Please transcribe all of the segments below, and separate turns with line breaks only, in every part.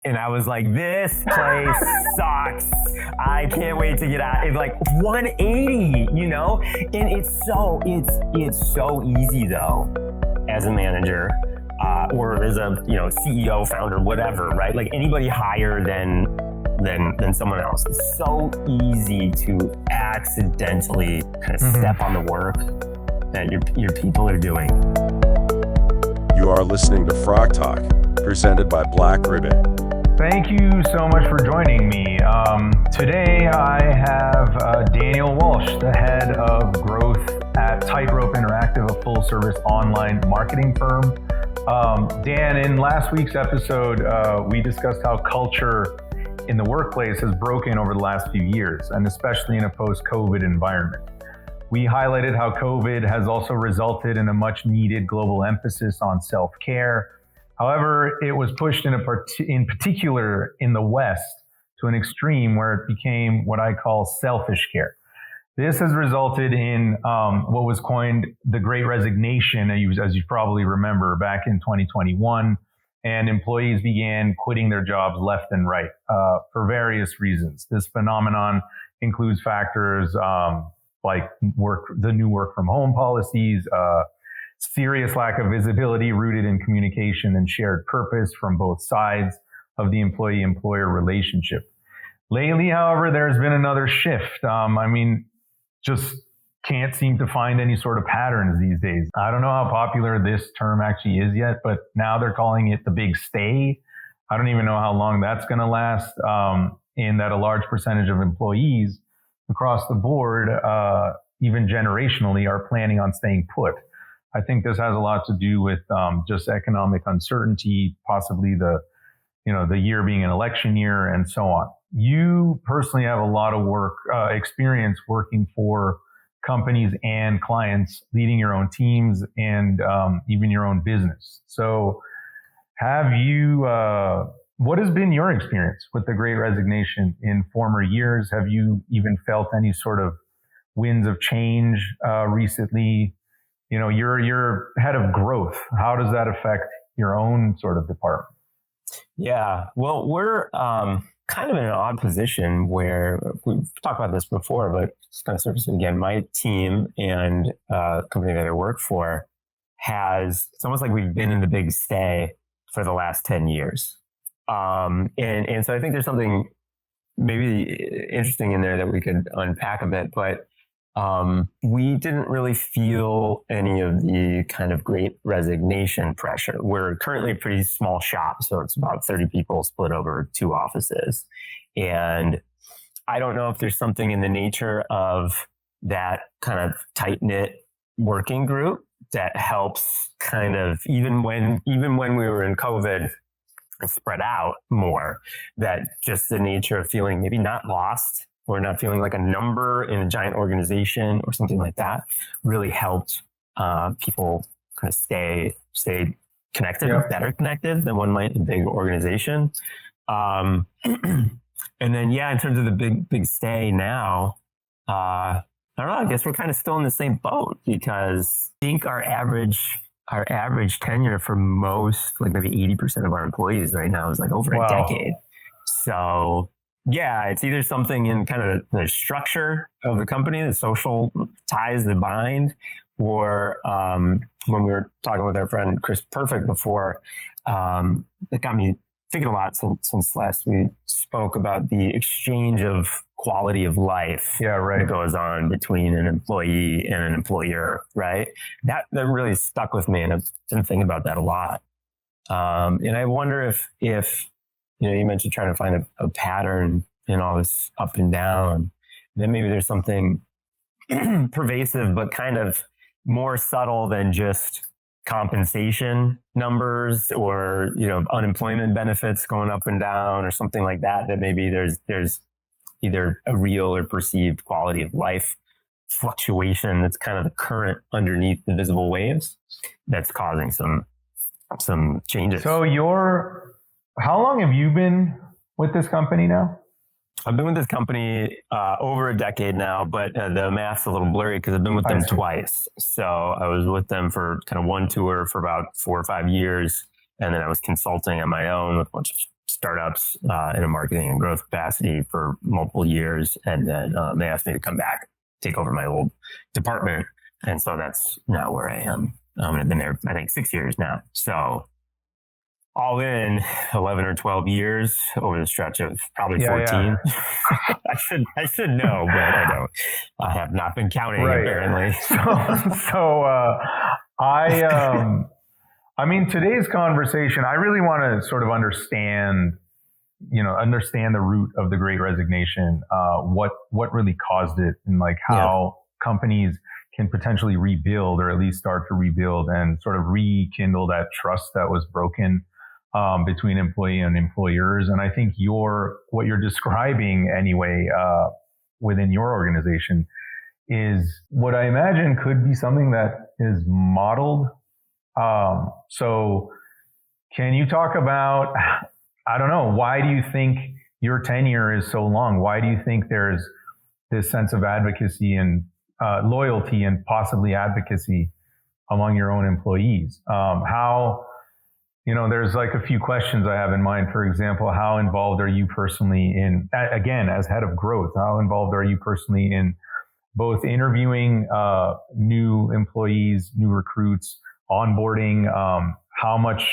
And I was like, this place sucks. I can't wait to get out. It's like 180, you know? And it's so easy though, as a manager, or as a, CEO, founder, whatever, right? Like anybody higher than someone else. It's so easy to accidentally kind of step on the work that your people are doing.
You are listening to Frog Talk, presented by Black Ribbon.
Thank you so much for joining me. Today I have Daniel Walsh, the head of growth at Tightrope Interactive, a full-service online marketing firm. Dan, in last week's episode, we discussed how culture in the workplace has broken over the last few years, and especially in a post-COVID environment. We highlighted how COVID has also resulted in a much-needed global emphasis on self-care. However, it was pushed in particular in the West to an extreme where it became what I call selfish care. This has resulted in what was coined the Great Resignation, as you probably remember, back in 2021, and employees began quitting their jobs left and right for various reasons. This phenomenon includes factors like the new work from home policies, serious lack of visibility rooted in communication and shared purpose from both sides of the employee-employer relationship. Lately, however, there's been another shift. Just can't seem to find any sort of patterns these days. I don't know how popular this term actually is yet, but now they're calling it the big stay. I don't even know how long that's going to last, and that a large percentage of employees across the board, even generationally, are planning on staying put. I think this has a lot to do with just economic uncertainty, possibly the year being an election year, and so on. You personally have a lot of experience working for companies and clients, leading your own teams and even your own business. So, what has been your experience with the Great Resignation in former years? Have you even felt any sort of winds of change recently? You're head of growth. How does that affect your own sort of department?
Yeah, well, we're kind of in an odd position where we've talked about this before, but just kind of surfacing again. My team and company that I work for it's almost like we've been in the big stay for the last 10 years. And so I think there's something maybe interesting in there that we could unpack a bit, but we didn't really feel any of the kind of Great Resignation pressure. We're currently a pretty small shop, so it's about 30 people split over 2 offices. And I don't know if there's something in the nature of that kind of tight-knit working group that helps kind of, even when we were in COVID, spread out more, that just the nature of feeling maybe not lost or not feeling like a number in a giant organization or something like that really helped people kind of stay connected, better connected than one might in a big organization. And then, in terms of the big stay now, I don't know, I guess we're kind of still in the same boat, because I think our average tenure for most, like maybe 80% of our employees right now is like over a decade. So yeah, it's either something in kind of the structure of the company, the social ties that bind, or when we were talking with our friend Chris Perfect before, it got me thinking a lot since last we spoke about the exchange of quality of life that goes on between an employee and an employer, right? That really stuck with me, and I've been thinking about that a lot. And I wonder if you mentioned trying to find a pattern in all this up and down, then maybe there's something pervasive, but kind of more subtle than just compensation numbers or, unemployment benefits going up and down or something like that, that maybe there's either a real or perceived quality of life fluctuation that's kind of the current underneath the visible waves that's causing some changes.
So how long have you been with this company now?
I've been with this company over a decade now, but the math's a little blurry because I've been with them twice. So I was with them for kind of one tour for about 4 or 5 years, and then I was consulting on my own with a bunch of startups in a marketing and growth capacity for multiple years. And then they asked me to come back, take over my old department. And so that's now where I am. I've been there, I think, 6 years now. So all in 11 or 12 years over the stretch of probably 14. Yeah. I should know, but I don't. I have not been counting, apparently.
I mean, today's conversation, I really want to sort of understand the root of the Great Resignation, what really caused it, and like how companies can potentially rebuild, or at least start to rebuild and sort of rekindle that trust that was broken between employee and employers. And I think what you're describing anyway within your organization is what I imagine could be something that is modeled. So can you talk about, I don't know, why do you think your tenure is so long? Why do you think there's this sense of advocacy and loyalty and possibly advocacy among your own employees? There's like a few questions I have in mind. For example, how involved are you personally in, again, as head of growth, how involved are you personally in both interviewing new employees, new recruits, onboarding? How much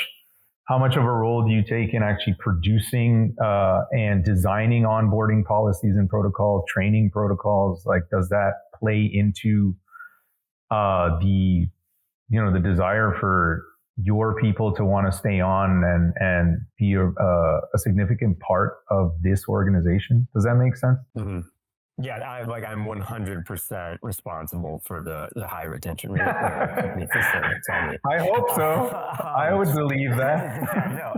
of a role do you take in actually producing and designing onboarding policies and protocols, training protocols? Like, does that play into the desire for your people to want to stay on and be a significant part of this organization? Does that make sense?
Mm-hmm. Yeah, I'm 100% responsible for the high retention rate. I
hope so. I would believe that.
No.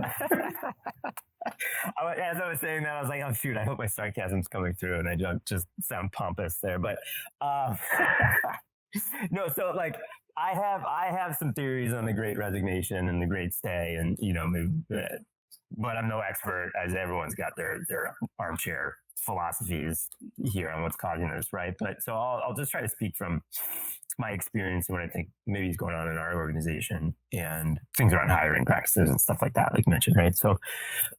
As I was saying that, I was like, oh shoot, I hope my sarcasm's coming through and I don't just sound pompous there. But no, so like I have some theories on the Great Resignation and the Great Stay, and but I'm no expert, as everyone's got their armchair philosophies here on what's causing this, right? But so I'll just try to speak from my experience and what I think maybe is going on in our organization and things around hiring practices and stuff like that, like you mentioned, right? So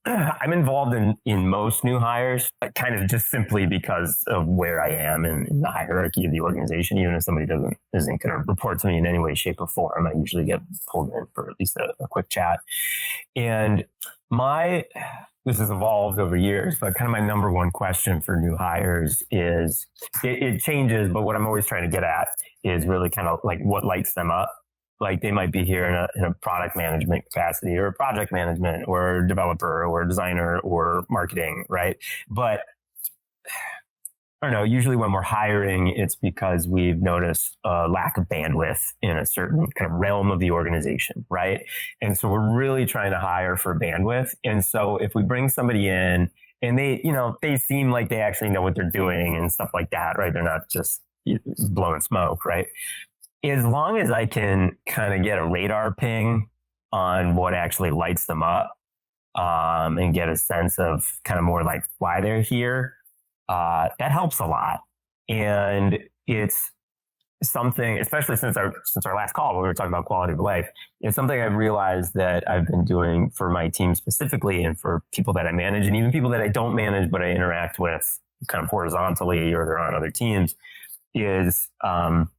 I'm involved in most new hires, kind of just simply because of where I am in the hierarchy of the organization. Even if somebody isn't going to report to me in any way, shape, or form, I usually get pulled in for at least a quick chat. And this has evolved over years, but kind of my number one question for new hires is, it changes, but what I'm always trying to get at is really kind of like what lights them up. Like they might be here in a product management capacity, or project management, or developer, or designer, or marketing, right? But I don't know, usually when we're hiring, it's because we've noticed a lack of bandwidth in a certain kind of realm of the organization, right? And so we're really trying to hire for bandwidth. And so if we bring somebody in and they seem like they actually know what they're doing and stuff like that, right? They're not just blowing smoke, right? As long as I can kind of get a radar ping on what actually lights them up, and get a sense of kind of more like why they're here, that helps a lot. And it's something, especially since our last call, when we were talking about quality of life, it's something I've realized that I've been doing for my team specifically, and for people that I manage, and even people that I don't manage, but I interact with kind of horizontally, or they're on other teams, is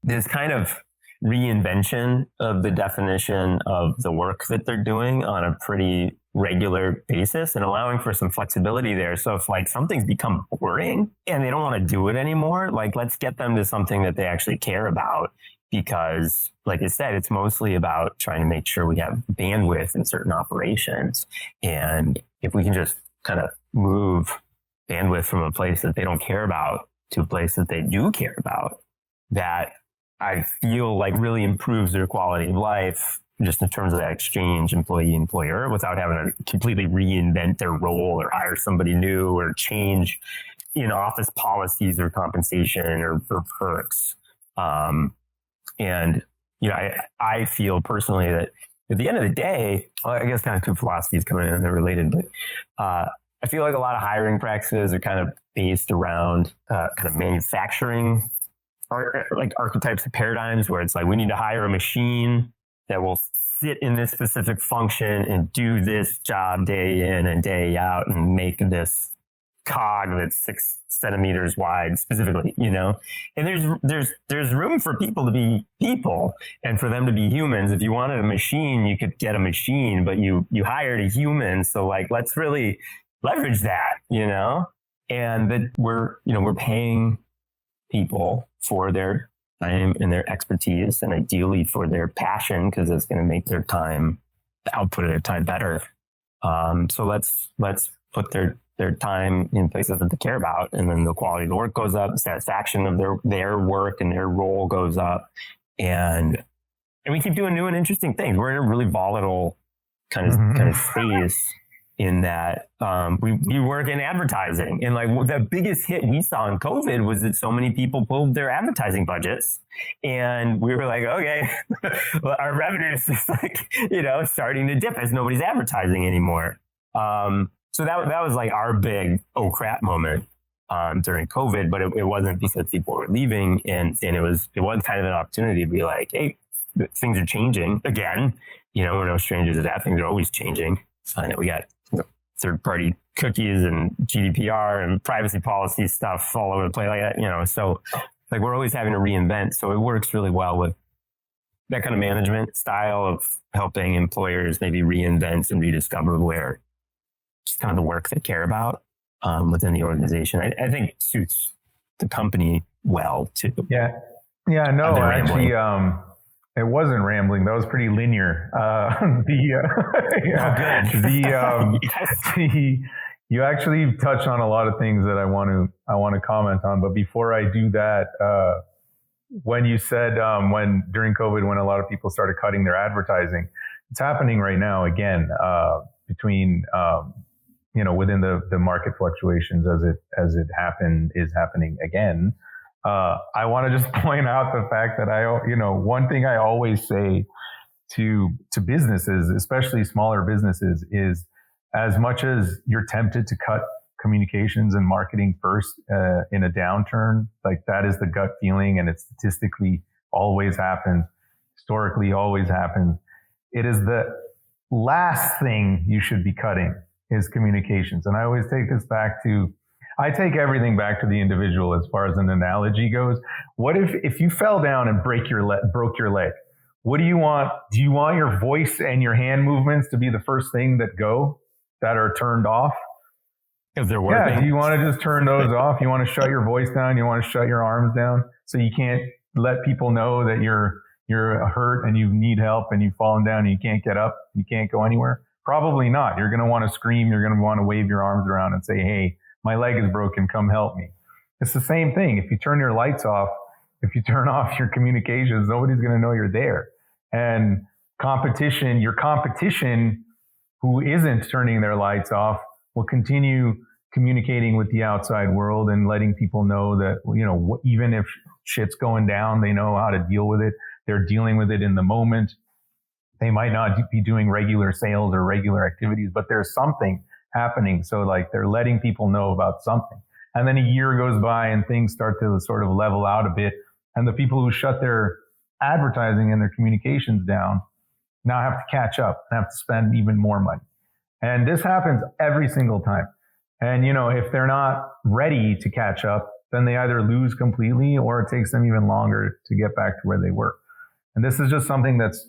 this kind of reinvention of the definition of the work that they're doing on a pretty regular basis, and allowing for some flexibility there. So if like something's become boring and they don't want to do it anymore, like let's get them to something that they actually care about, because like I said, it's mostly about trying to make sure we have bandwidth in certain operations. And if we can just kind of move bandwidth from a place that they don't care about to a place that they do care about, that I feel like really improves their quality of life, just in terms of that exchange employee-employer, without having to completely reinvent their role or hire somebody new or change office policies or compensation or perks. And I feel personally that at the end of the day, I guess kind of two philosophies coming in and they're related, but I feel like a lot of hiring practices are kind of based around kind of manufacturing archetypes of paradigms, where it's like we need to hire a machine that will sit in this specific function and do this job day in and day out and make this cog that's 6 centimeters wide specifically, and there's room for people to be people and for them to be humans. If you wanted a machine, you could get a machine, but you hired a human. So like, let's really leverage that, and that we're paying people for their time and their expertise, and ideally for their passion, because it's going to make their time, the output of their time better. So let's put their time in places that they care about, and then the quality of the work goes up, the satisfaction of their work and their role goes up, and we keep doing new and interesting things. We're in a really volatile kind of space in that we work in advertising, and like the biggest hit we saw in COVID was that so many people pulled their advertising budgets, and we were like, okay, well, our revenue is just like starting to dip as nobody's advertising anymore. So that was like our big oh crap moment during COVID, but it wasn't because people were leaving, and it was kind of an opportunity to be like, hey, things are changing again. We're no strangers to that. Things are always changing. I know we got third-party cookies and GDPR and privacy policy stuff all over the place, like that. So like we're always having to reinvent. So it works really well with that kind of management style of helping employers maybe reinvent and rediscover where just kind of the work they care about within the organization. I think suits the company well too.
Yeah. No, actually, it wasn't rambling. That was pretty linear. You actually touched on a lot of things that I want to comment on. But before I do that, when you said when during COVID, when a lot of people started cutting their advertising, it's happening right now again between within the market fluctuations as it is happening again. I want to just point out the fact that one thing I always say to businesses, especially smaller businesses, is as much as you're tempted to cut communications and marketing first in a downturn, like that is the gut feeling, and it statistically always happens, historically always happens. It is the last thing you should be cutting is communications. And I always take this back to, I take everything back to the individual as far as an analogy goes. What if you fell down and broke your leg? What do you want? Do you want your voice and your hand movements to be the first thing that are turned off?
If they're working.
Yeah, do you want to just turn those off? You want to shut your voice down? You want to shut your arms down so you can't let people know that you're hurt and you need help and you've fallen down and you can't get up, you can't go anywhere? Probably not. You're going to want to scream. You're going to want to wave your arms around and say, hey, my leg is broken. Come help me. It's the same thing. If you turn your lights off, if you turn off your communications, nobody's going to know you're there. And your competition who isn't turning their lights off will continue communicating with the outside world and letting people know that, even if shit's going down, they know how to deal with it. They're dealing with it in the moment. They might not be doing regular sales or regular activities, but there's something happening. So like they're letting people know about something. And then a year goes by and things start to sort of level out a bit. And the people who shut their advertising and their communications down now have to catch up and have to spend even more money. And this happens every single time. And, if they're not ready to catch up, then they either lose completely or it takes them even longer to get back to where they were. And this is just something that's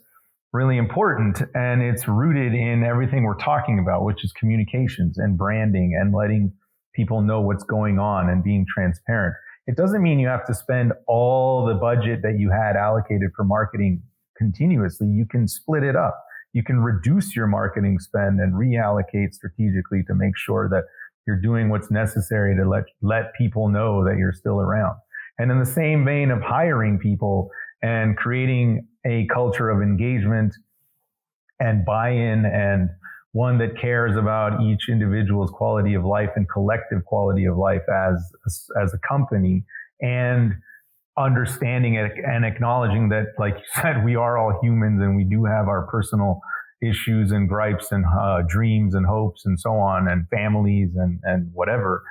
really important, and it's rooted in everything we're talking about, which is communications and branding and letting people know what's going on and being transparent. It doesn't mean you have to spend all the budget that you had allocated for marketing continuously. You can split it up. You can reduce your marketing spend and reallocate strategically to make sure that you're doing what's necessary to let people know that you're still around. And in the same vein of hiring people and creating a culture of engagement and buy-in, and one that cares about each individual's quality of life and collective quality of life as a company, and understanding it and acknowledging that, like you said, we are all humans and we do have our personal issues and gripes and dreams and hopes and so on, and families and whatever.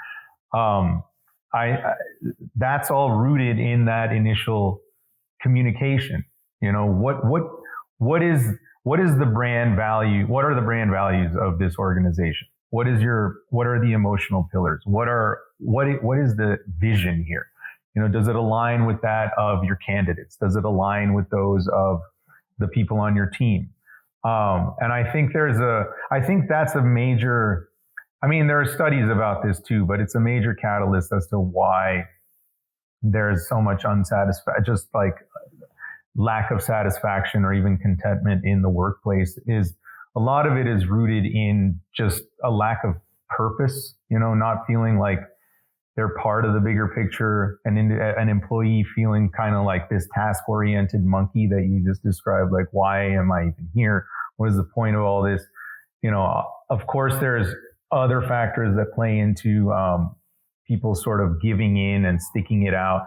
That's all rooted in that initial communication. What what is the brand value? What are the brand values of this organization? What are the emotional pillars? What is the vision here? Does it align with that of your candidates? Does it align with those of the people on your team? And I think that's a major, there are studies about this too, but it's a major catalyst as to why there's so much just like lack of satisfaction or even contentment in the workplace. Is a lot of it is rooted in just a lack of purpose, not feeling like they're part of the bigger picture, and an employee feeling kind of like this task-oriented monkey that you just described, like, why am I even here? What is the point of all this? Of course, there's other factors that play into people sort of giving in and sticking it out.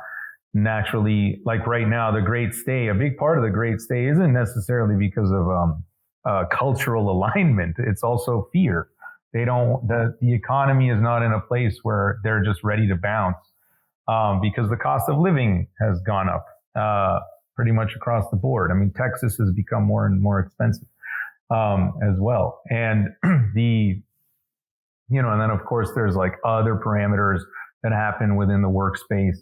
Naturally, like right now, the great stay, a big part of the great stay isn't necessarily because of cultural alignment. It's also fear. The economy is not in a place where they're just ready to bounce because the cost of living has gone up pretty much across the board. Texas has become more and more expensive as well. And and then of course there's like other parameters that happen within the workspace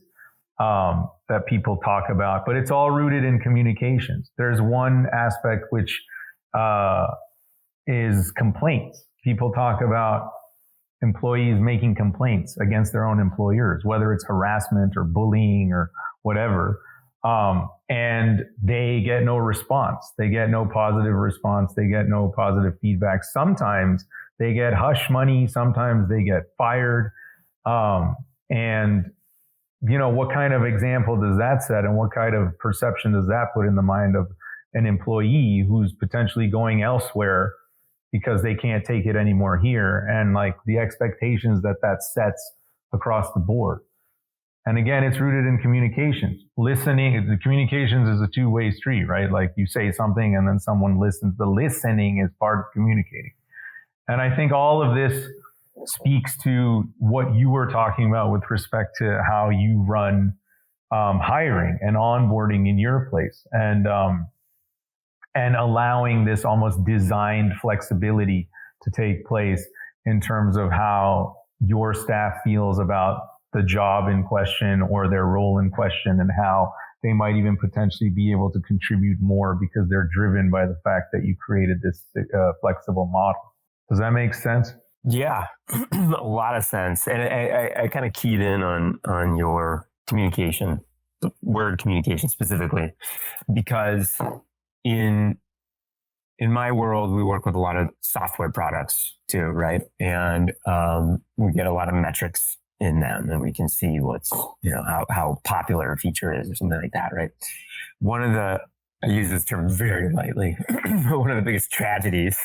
that people talk about, but it's all rooted in communications. There's one aspect which is complaints. People talk about employees making complaints against their own employers, whether it's harassment or bullying or whatever. And they get no response. They get no positive response. They get no positive feedback. Sometimes they get hush money. Sometimes they get fired. And what kind of example does that set, and what kind of perception does that put in the mind of an employee who's potentially going elsewhere because they can't take it anymore here, and like the expectations that sets across the board. And again, it's rooted in communications. The communications is a two-way street, right? Like you say something and then someone listens. The listening is part of communicating. And I think all of this speaks to what you were talking about with respect to how you run hiring and onboarding in your place, and allowing this almost designed flexibility to take place in terms of how your staff feels about the job in question or their role in question, and how they might even potentially be able to contribute more because they're driven by the fact that you created this flexible model. Does that make sense?
Yeah, a lot of sense. And I kind of keyed in on your communication, word communication specifically, because in my world, we work with a lot of software products too, right? And we get a lot of metrics in them, and we can see what's, how popular a feature is or something like that, right? I use this term very lightly, but one of the biggest tragedies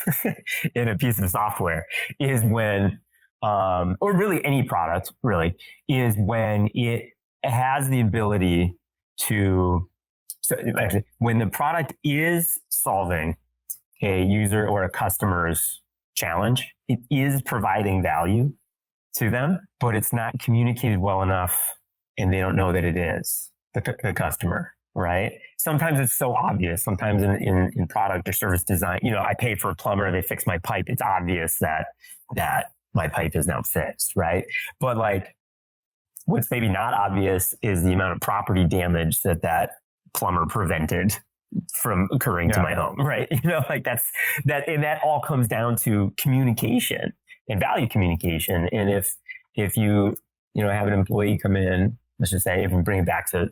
in a piece of software is when, or really any product really, is when it has the ability to, actually, when the product is solving a user or a customer's challenge, it is providing value to them, but it's not communicated well enough, and they don't know that it is the customer, right? Sometimes it's so obvious. Sometimes in product or service design, I pay for a plumber, they fix my pipe. It's obvious that my pipe is now fixed, right? But like, what's maybe not obvious is the amount of property damage that plumber prevented from occurring to my home, right? And that all comes down to communication and value communication. And if you have an employee come in, let's just say, if we bring it back to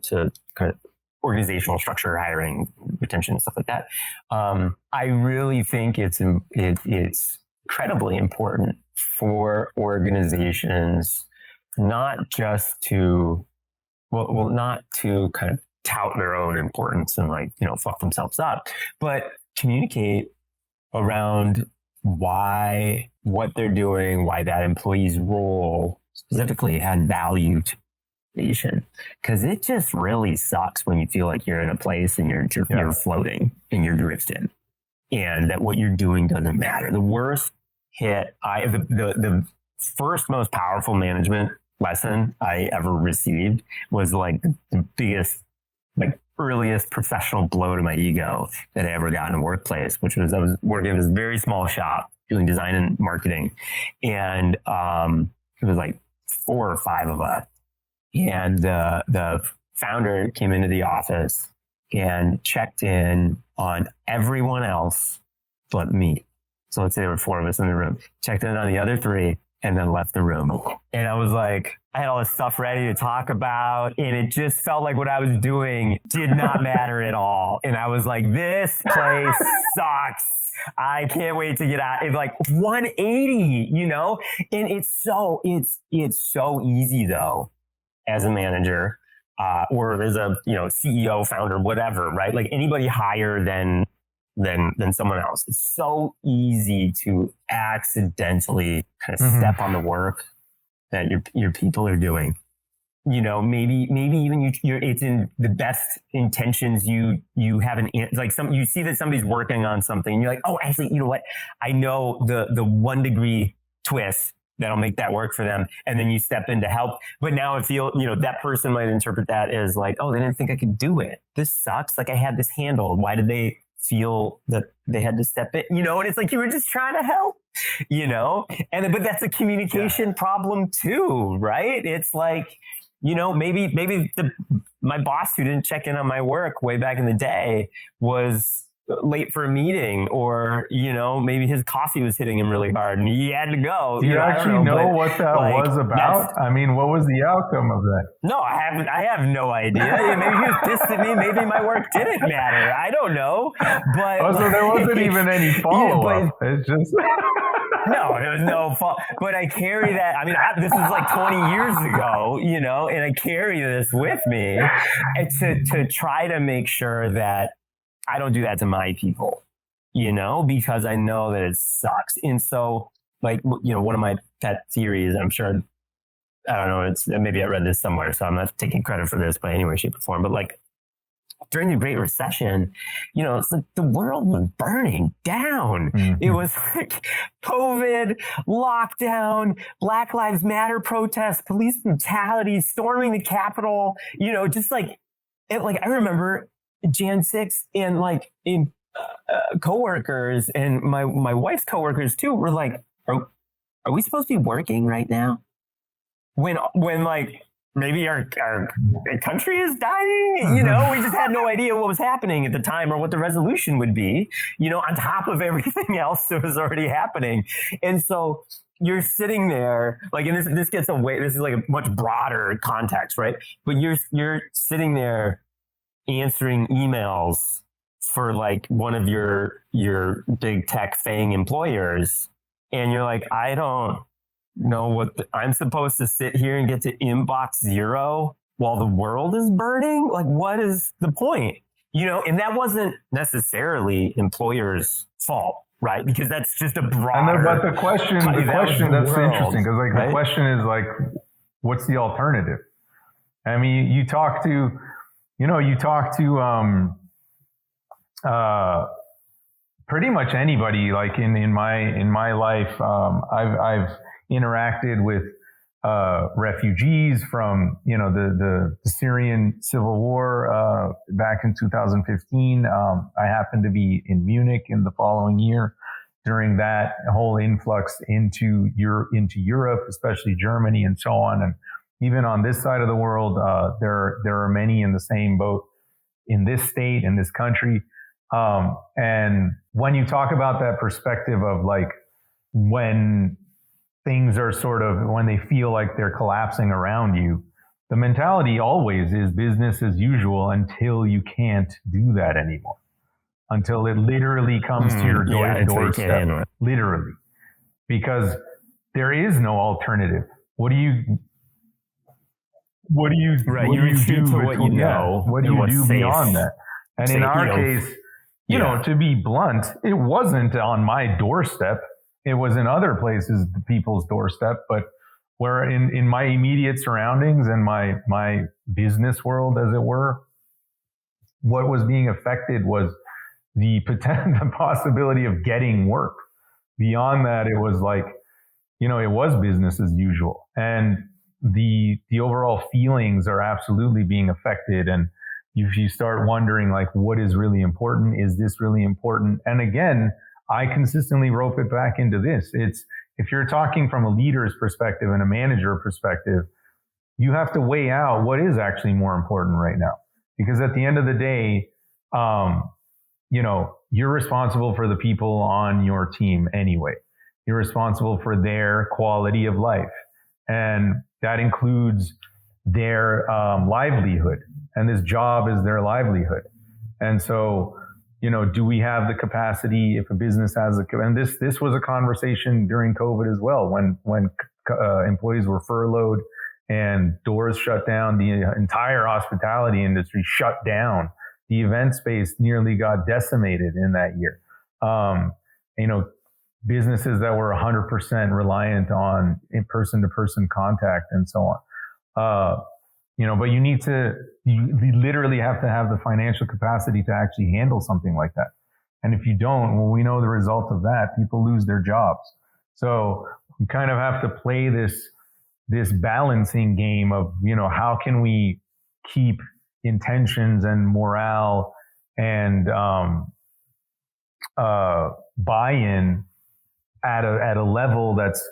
kind of organizational structure, hiring, retention, stuff like that, I really think it's incredibly important for organizations not just to not to kind of tout their own importance and fuck themselves up, but communicate around what they're doing, why that employee's role specifically had value to the organization. Because it just really sucks when you feel like you're in a place and you're floating and you're drifting, and that what you're doing doesn't matter. The worst hit, the first most powerful management lesson I ever received was like the biggest earliest professional blow to my ego that I ever got in a workplace, which was I was working at this very small shop doing design and marketing. And it was like 4 or 5 of us. And the founder came into the office and checked in on everyone else but me. So let's say there were 4 of us in the room, checked in on the other 3, and then left the room. And I was like, I had all this stuff ready to talk about, and it just felt like what I was doing did not matter at all. And I was like, this place sucks. I can't wait to get out. It's like 180, you know? And it's so easy though, as a manager, or as a, you know, CEO, founder, whatever, right? Like anybody higher than someone else. It's so easy to accidentally kind of step on the work that your people are doing. You know, maybe even you're it's in the best intentions. You have you see that somebody's working on something and you're like, oh, actually, you know what? I know the 1 degree twist that'll make that work for them. And then you step in to help. But now I feel, you know, that person might interpret that as like, oh, they didn't think I could do it. This sucks. Like I had this handled. Why did they feel that they had to step in, you know? And it's like, you were just trying to help, you know? But that's a communication problem too, right? It's like, you know, maybe my boss who didn't check in on my work way back in the day was late for a meeting, or, you know, maybe his coffee was hitting him really hard and he had to go.
Do you actually know what that was about? I mean, what was the outcome of that?
No, I have no idea. Maybe he was pissed at me. Maybe my work didn't matter. I don't know. But
so there wasn't even any follow-up. It's just...
No, there was no fault. But I carry that. I mean, this was like 20 years ago, you know, and I carry this with me to try to make sure that I don't do that to my people, you know, because I know that it sucks. And so, like, you know, one of my pet theories, I'm sure, I don't know, maybe I read this somewhere, so I'm not taking credit for this by any way, shape, or form, but like, during the Great Recession, you know, it's like the world was burning down. Mm-hmm. It was like COVID, lockdown, Black Lives Matter protests, police brutality, storming the Capitol, you know, just like, I remember Jan 6th and like in coworkers and my wife's coworkers too were like, are we supposed to be working right now? When like, maybe our country is dying, you know, we just had no idea what was happening at the time or what the resolution would be, you know, on top of everything else that was already happening. And so you're sitting there, like, and this gets away, this is like a much broader context, right? But you're sitting there answering emails for like one of your big tech FANG employers. And you're like, I don't know what I'm supposed to sit here and get to inbox 0 while the world is burning. Like, what is the point? You know, and that wasn't necessarily employers' fault, right? Because that's just a broader.
But the question that's interesting, because like, right? The question is like, what's the alternative? I mean, you talk to pretty much anybody. Like in my life, I've interacted with refugees from, you know, the Syrian civil war back in 2015. I happened to be in Munich in the following year during that whole influx into Europe, especially Germany and so on. And even on this side of the world, there are many in the same boat in this state, in this country. And when you talk about that perspective of like when things are when they feel like they're collapsing around you, the mentality always is business as usual until you can't do that anymore. Until it literally comes to your doorstep. Literally. Because there is no alternative. What do you do What do you do beyond that? And in our case, you know, to be blunt, it wasn't on my doorstep. It was in other places, the people's doorstep, but where in my immediate surroundings and my business world, as it were, what was being affected was the possibility of getting work. Beyond that, it was like, you know, it was business as usual. And the overall feelings are absolutely being affected. And, if you start wondering, like, what is really important? Is this really important? And again, I consistently rope it back into this. It's, if you're talking from a leader's perspective and a manager perspective, you have to weigh out what is actually more important right now. Because at the end of the day, you're responsible for the people on your team anyway. You're responsible for their quality of life. And that includes their livelihood. And this job is their livelihood. And so, do we have the capacity, if a business has and this was a conversation during COVID as well, when employees were furloughed and doors shut down, the entire hospitality industry shut down. The event space nearly got decimated in that year. Businesses that were 100% reliant on person-to-person contact and so on. But you literally have to have the financial capacity to actually handle something like that. And if you don't, well, we know the result of that. People lose their jobs. So you kind of have to play this balancing game of, how can we keep intentions and morale and buy-in at a level that's,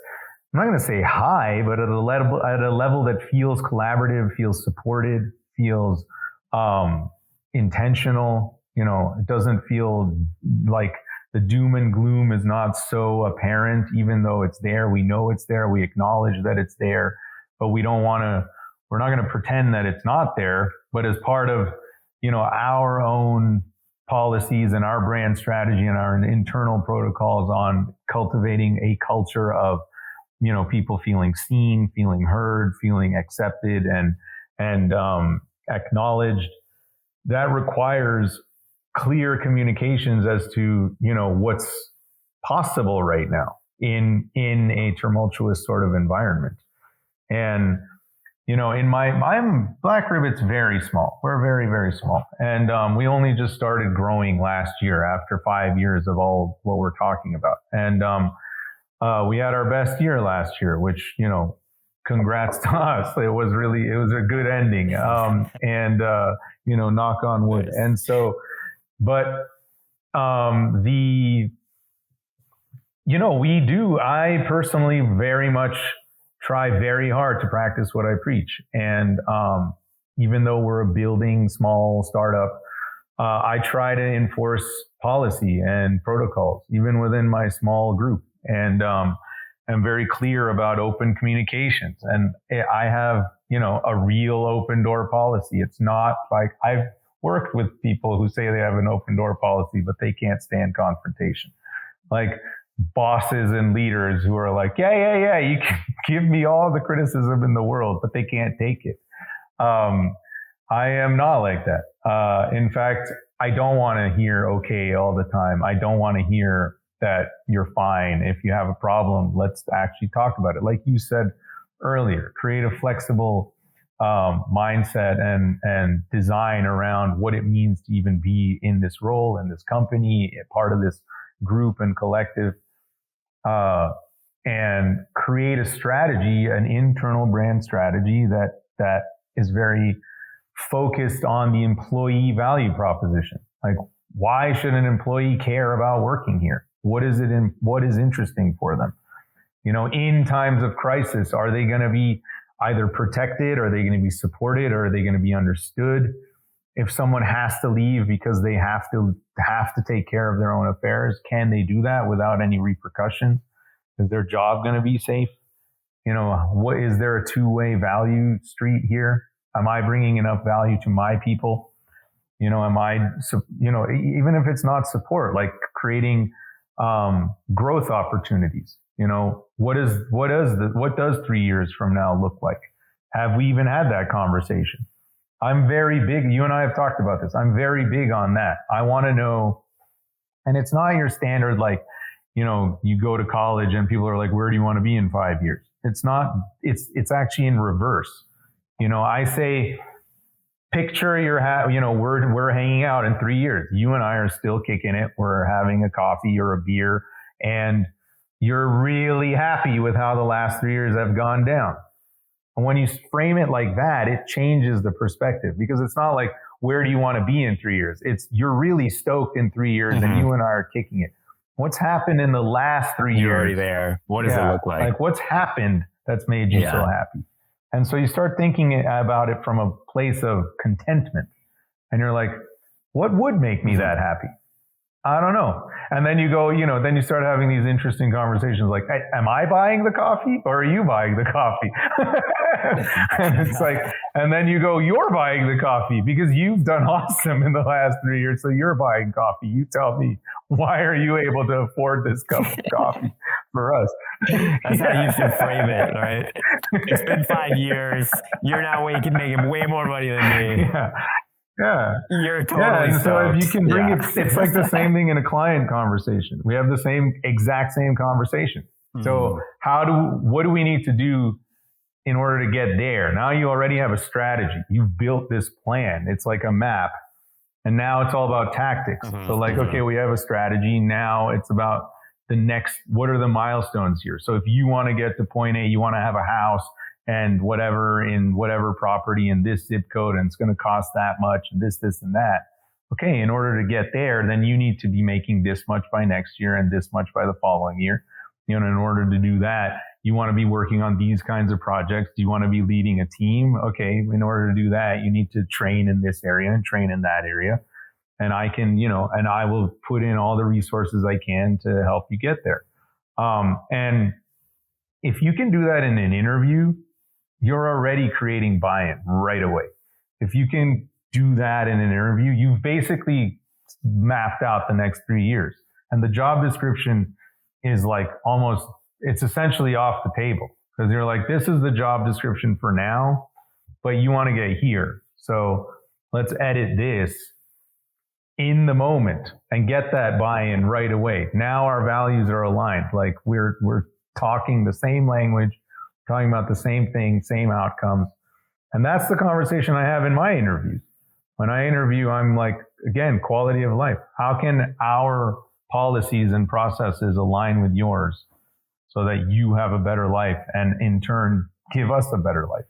I'm not going to say high, but at a level that feels collaborative, feels supported, feels intentional. It doesn't feel like the doom and gloom is not so apparent, even though it's there. We know it's there. We acknowledge that it's there, but we're not going to pretend that it's not there. But as part of, our own policies and our brand strategy and our internal protocols on cultivating a culture of, people feeling seen, feeling heard, feeling accepted and acknowledged, that requires clear communications as to, what's possible right now in a tumultuous sort of environment. And, Black Ribbit's very small. We're very, very small. And we only just started growing last year after 5 years of all what we're talking about. And we had our best year last year, which, congrats to us. It was a good ending. Knock on wood. And so, but I personally very much try very hard to practice what I preach. And even though we're a building small startup, I try to enforce policy and protocols, even within my small group. And I'm very clear about open communications. And I have, a real open door policy. It's not like I've worked with people who say they have an open door policy, but they can't stand confrontation. Like bosses and leaders who are like, yeah, you can give me all the criticism in the world, but they can't take it. I am not like that. In fact, I don't want to hear okay all the time. I don't want to hear that you're fine. If you have a problem, let's actually talk about it. Like you said earlier, create a flexible mindset and design around what it means to even be in this role, in this company, part of this group and collective, and create a strategy, an internal brand strategy that is very focused on the employee value proposition. Like, why should an employee care about working here? What is interesting for them? In times of crisis, are they going to be either protected? Are they going to be supported? Or are they going to be understood? If someone has to leave because they have to take care of their own affairs, can they do that without any repercussion? Is their job going to be safe? What is there a two-way value street here? Am I bringing enough value to my people? Am I, even if it's not support, like creating growth opportunities. What does 3 years from now look like? Have we even had that conversation? I'm very big. You and I have talked about this. I'm very big on that. I want to know, and it's not your standard, like, you go to college and people are like, where do you want to be in 5 years? It's not, it's actually in reverse. I say, picture we're hanging out in 3 years. You and I are still kicking it. We're having a coffee or a beer, and you're really happy with how the last 3 years have gone down. And when you frame it like that, it changes the perspective, because it's not like, where do you want to be in 3 years? It's you're really stoked in 3 years and you and I are kicking it. What's happened in the last 3 years?
You're already there. What does it look like?
Like what's happened that's made you so happy? And so you start thinking about it from a place of contentment. And you're like, what would make me that happy? I don't know. And then you go, then you start having these interesting conversations like, hey, am I buying the coffee or are you buying the coffee? And it's like, and then you go, you're buying the coffee because you've done awesome in the last 3 years. So you're buying coffee. You tell me, why are you able to afford this cup of coffee for us?
That's how you should frame it, right? It's been 5 years. You're now making way more money than me.
Yeah.
You're totally
and so if you can bring it's like the same thing in a client conversation. We have the exact same conversation. So what do we need to do in order to get there? Now you already have a strategy. You've built this plan. It's like a map. And now it's all about tactics. So okay, we have a strategy. Now it's about what are the milestones here? So if you want to get to point A, you want to have a house and whatever in whatever property in this zip code, and it's going to cost that much, and this, and that. Okay, in order to get there, then you need to be making this much by next year and this much by the following year. In order to do that, you want to be working on these kinds of projects. Do you want to be leading a team? Okay, in order to do that, you need to train in this area and train in that area. And I can, and I will put in all the resources I can to help you get there. And if you can do that in an interview, you're already creating buy-in right away. If you can do that in an interview, you've basically mapped out the next 3 years. And the job description is like it's essentially off the table because you're like, this is the job description for now, but you want to get here. So let's edit this in the moment and get that buy-in right away. Now our values are aligned. Like we're talking the same language, talking about the same thing, same outcomes. And that's the conversation I have in my interviews. When I interview, I'm like, again, quality of life. How can our policies and processes align with yours so that you have a better life and in turn give us a better life?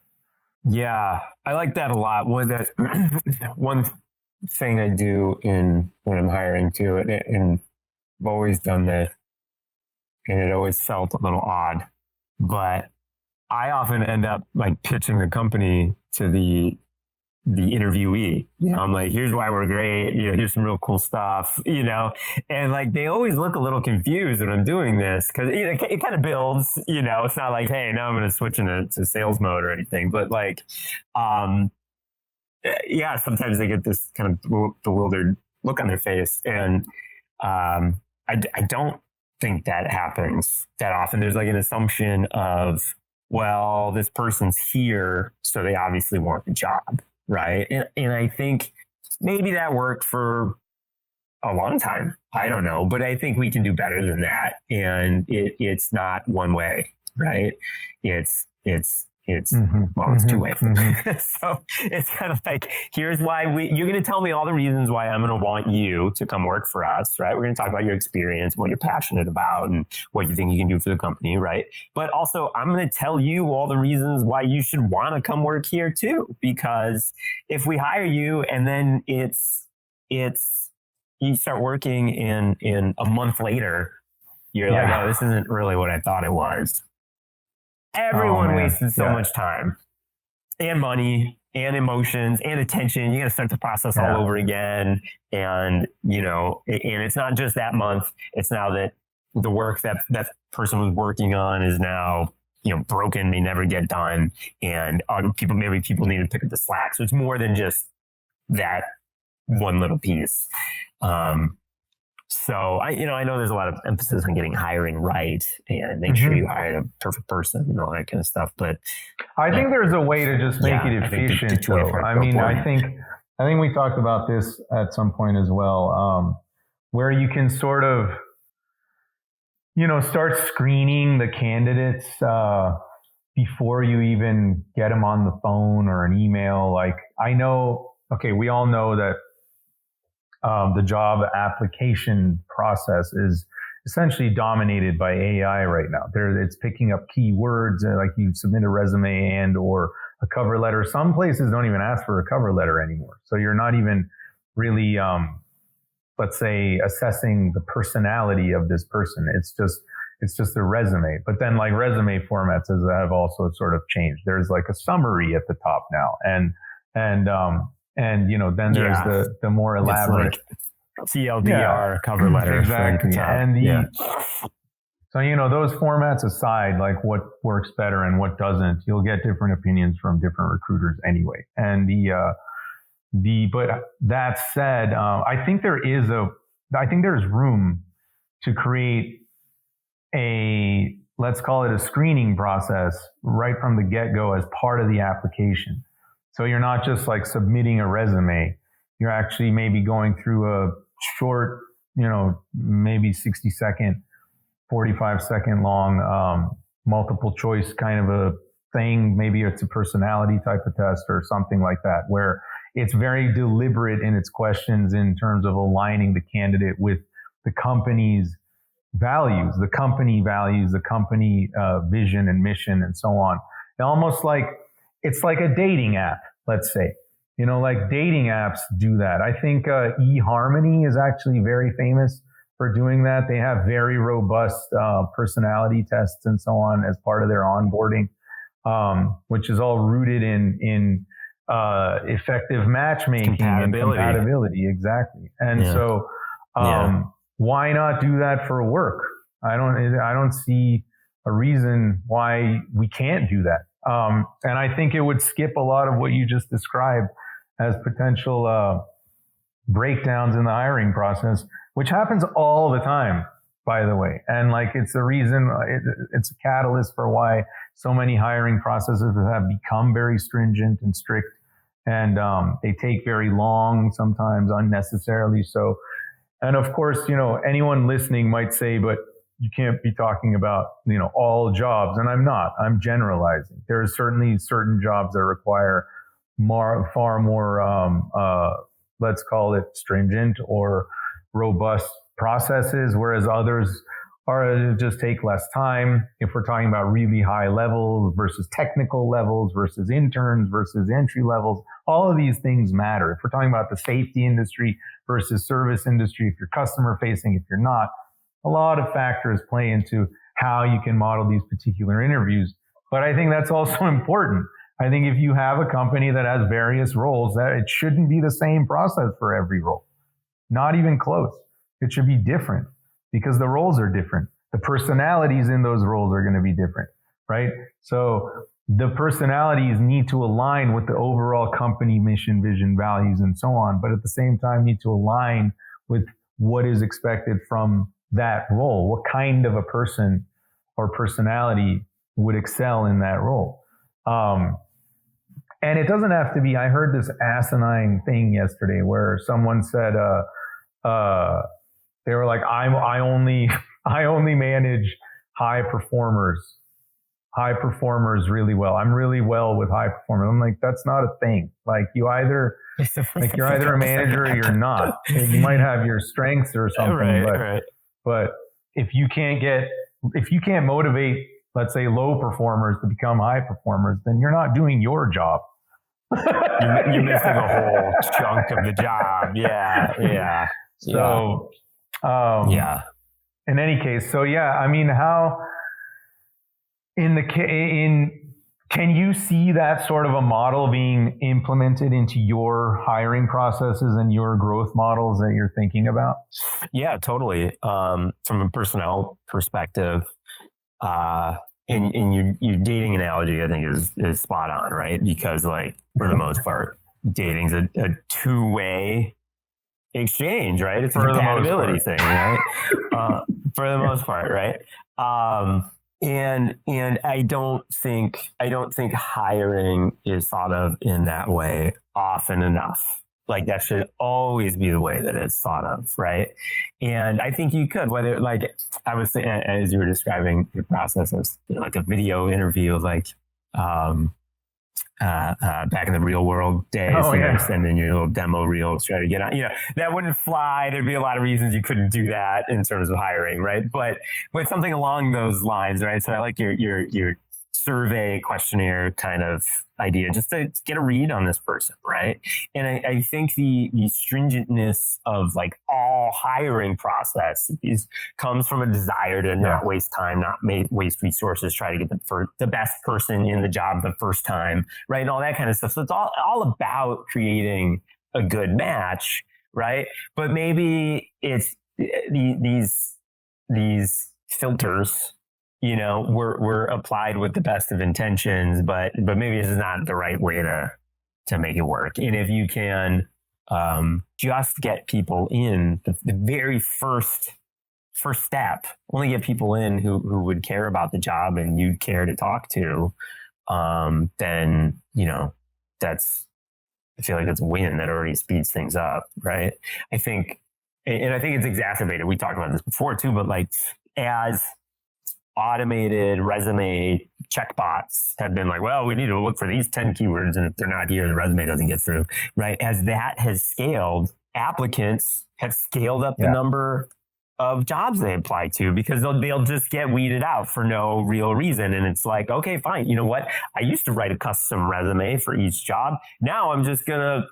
Yeah, I like that a lot. One thing I do when I'm hiring too, and I've always done this, and it always felt a little odd, but I often end up like pitching the company to the interviewee. I'm like, here's why we're great. Here's some real cool stuff, and like, they always look a little confused when I'm doing this because it kind of builds, it's not like, hey, now I'm going to switch into sales mode or anything. But like, sometimes they get this kind of bewildered look on their face. And I don't think that happens that often. There's like an assumption of, well, this person's here, so they obviously want the job, right? And I think maybe that worked for a long time. I don't know, but I think we can do better than that. And it's not one way, right? It's two way. So it's kind of like, here's why you're going to tell me all the reasons why I'm going to want you to come work for us, right? We're going to talk about your experience, what you're passionate about, and what you think you can do for the company, right? But also, I'm going to tell you all the reasons why you should want to come work here too. Because if we hire you and then you start working in a month later, you're like, oh, this isn't really what I thought it was. Everyone wasted so much time and money and emotions and attention. You got to start the process all over again. And, and it's not just that month. It's now that the work that person was working on is now, broken, may never get done. And people need to pick up the slack. So it's more than just that one little piece. So I know there's a lot of emphasis on getting hiring right and make sure you hire the perfect person and all that kind of stuff. But
I think there's a way to just make it efficient. I think we talked about this at some point as well, where you can sort of, start screening the candidates before you even get them on the phone or an email. Like we all know that the job application process is essentially dominated by AI right now. It's picking up keywords, like you submit a resume and or a cover letter. Some places don't even ask for a cover letter anymore. So you're not even really, let's say, assessing the personality of this person. It's just a resume. But then like resume formats have also sort of changed. There's like a summary at the top now, and then there's the more elaborate
TLDR cover letter.
Exactly. And so, those formats aside, like what works better and what doesn't, you'll get different opinions from different recruiters anyway. And but that said, I think there's room to create let's call it a screening process right from the get-go as part of the application. So you're not just like submitting a resume. You're actually maybe going through a short, maybe 60-second, 45-second long, multiple choice kind of a thing. Maybe it's a personality type of test or something like that, where it's very deliberate in its questions in terms of aligning the candidate with the company's values, the company vision and mission and so on. Almost like it's like a dating app, let's say. Like dating apps do that. I think eHarmony is actually very famous for doing that. They have very robust personality tests and so on as part of their onboarding, which is all rooted in effective matchmaking and compatibility. Exactly. And so why not do that for work? I don't see a reason why we can't do that. And I think it would skip a lot of what you just described as potential breakdowns in the hiring process, which happens all the time, by the way. And like, it's the reason, it's a catalyst for why so many hiring processes have become very stringent and strict. And they take very long, sometimes unnecessarily so. And of course, anyone listening might say, but you can't be talking about, all jobs. And I'm not. I'm generalizing. There are certainly certain jobs that require far more, let's call it stringent or robust processes, whereas others just take less time. If we're talking about really high levels versus technical levels versus interns versus entry levels, all of these things matter. If we're talking about the safety industry versus service industry, if you're customer facing, if you're not, a lot of factors play into how you can model these particular interviews. But I think that's also important. I think if you have a company that has various roles, that it shouldn't be the same process for every role. Not even close. It should be different because the roles are different. The personalities in those roles are going to be different, right? So the personalities need to align with the overall company mission, vision, values, and so on. But at the same time, need to align with what is expected from that role. What kind of a person or personality would excel in that role? And it doesn't have to be, I heard this asinine thing yesterday where someone said, they were like, I only manage high performers really well. I'm really well with high performers. I'm like, that's not a thing. Like you're either a manager or you're not. You might have your strengths or something, but if you can't motivate, let's say, low performers to become high performers, then you're not doing your job.
You're missing a whole chunk of the job. Yeah.
So, in any case, I mean, how can you see that sort of a model being implemented into your hiring processes and your growth models that you're thinking about?
Yeah, totally. From a personnel perspective, and your dating analogy, I think is spot on, right? Because like for the most part, dating's a two-way exchange, right? It's a compatibility thing, right? For the most part, right? And I don't think hiring is thought of in that way often enough. Like that should always be the way that it's thought of, right? And I think you could, whether like I was saying, as you were describing the process of like a video interview, like back in the real world days, sending your little demo reels, try to get on, that wouldn't fly. There'd be a lot of reasons you couldn't do that in terms of hiring, right? But with something along those lines, right? So I like your survey questionnaire kind of idea, just to get a read on this person, right? And I think the stringentness of like all hiring process comes from a desire to not waste time, not waste resources, try to get the best person in the job the first time, right? And all that kind of stuff. So it's all about creating a good match, right? But maybe it's these filters, were applied with the best of intentions, but maybe this is not the right way to make it work. And if you can just get people in the very first step, only get people in who would care about the job and you'd care to talk to, then I feel like it's a win that already speeds things up, right? I think it's exacerbated. We talked about this before too, but like as automated resume checkbots have been like, well, we need to look for these 10 keywords, and if they're not here, the resume doesn't get through, right? As that has scaled, applicants have scaled up the number of jobs they apply to, because they'll just get weeded out for no real reason. And it's like, okay, fine. You know what? I used to write a custom resume for each job. Now I'm gonna,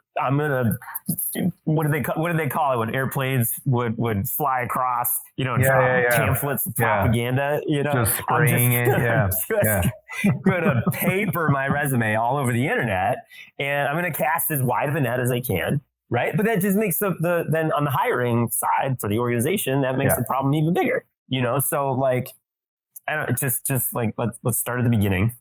what do they call it when airplanes would fly across, drop pamphlets of propaganda,
just spraying it.
Gonna paper my resume all over the internet, and I'm gonna cast as wide of a net as I can. Right. But that just makes then on the hiring side for the organization, that makes the problem even bigger, So like, I don't just like, let's start at the beginning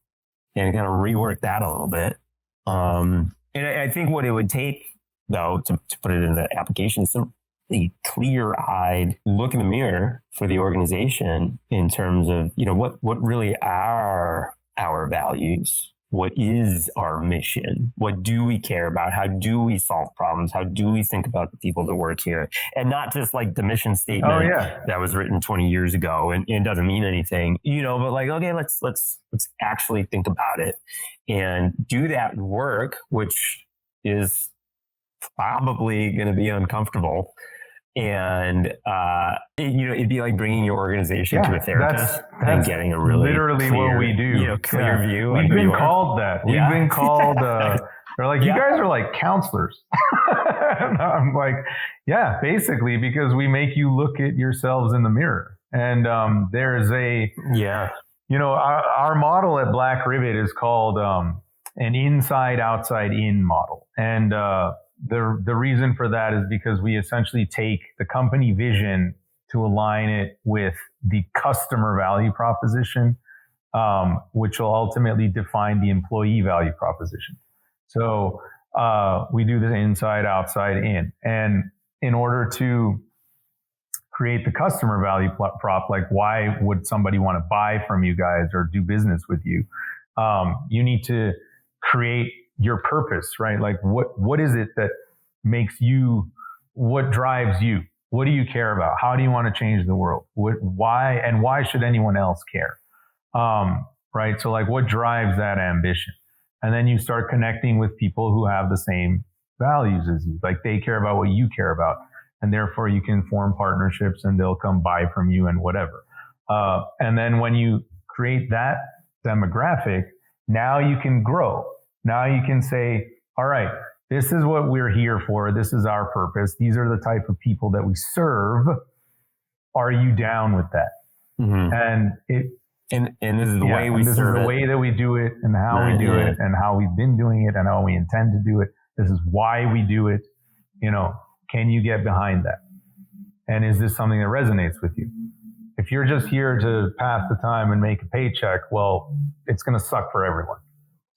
and kind of rework that a little bit. And I think what it would take, though, to put it in the application, is a clear-eyed look in the mirror for the organization in terms of, what really are our values? What is our mission? What do we care about? How do we solve problems? How do we think about the people that work here? And not just like the mission statement that was written 20 years ago and doesn't mean anything, but like, okay, let's actually think about it and do that work, which is probably going to be uncomfortable. And, it'd be like bringing your organization to a therapist and getting a really
literally clear, what we do.
Clear view.
We've been called that. We've been called, they're like, you guys are like counselors. And I'm like, yeah, basically, because we make you look at yourselves in the mirror. And there's our model at Black Rivet is called an inside, outside, in model. And the reason for that is because we essentially take the company vision to align it with the customer value proposition, which will ultimately define the employee value proposition. So we do the inside, outside, in. And in order to create the customer value prop, like why would somebody want to buy from you guys or do business with you? You need to create your purpose, right? Like what is it that makes you, what drives you? What do you care about? How do you want to change the world? Why should anyone else care? Right? So like what drives that ambition? And then you start connecting with people who have the same values as you. Like they care about what you care about. And therefore you can form partnerships and they'll come buy from you and whatever. And then when you create that demographic, now you can grow. Now you can say, all right, this is what we're here for. This is our purpose. These are the type of people that we serve. Are you down with that?
Mm-hmm.
And
this is the way we serve it. This is
the way that we do it and how we do it and how we've been doing it and how we intend to do it. This is why we do it. Can you get behind that? And is this something that resonates with you? If you're just here to pass the time and make a paycheck, well, it's going to suck for everyone.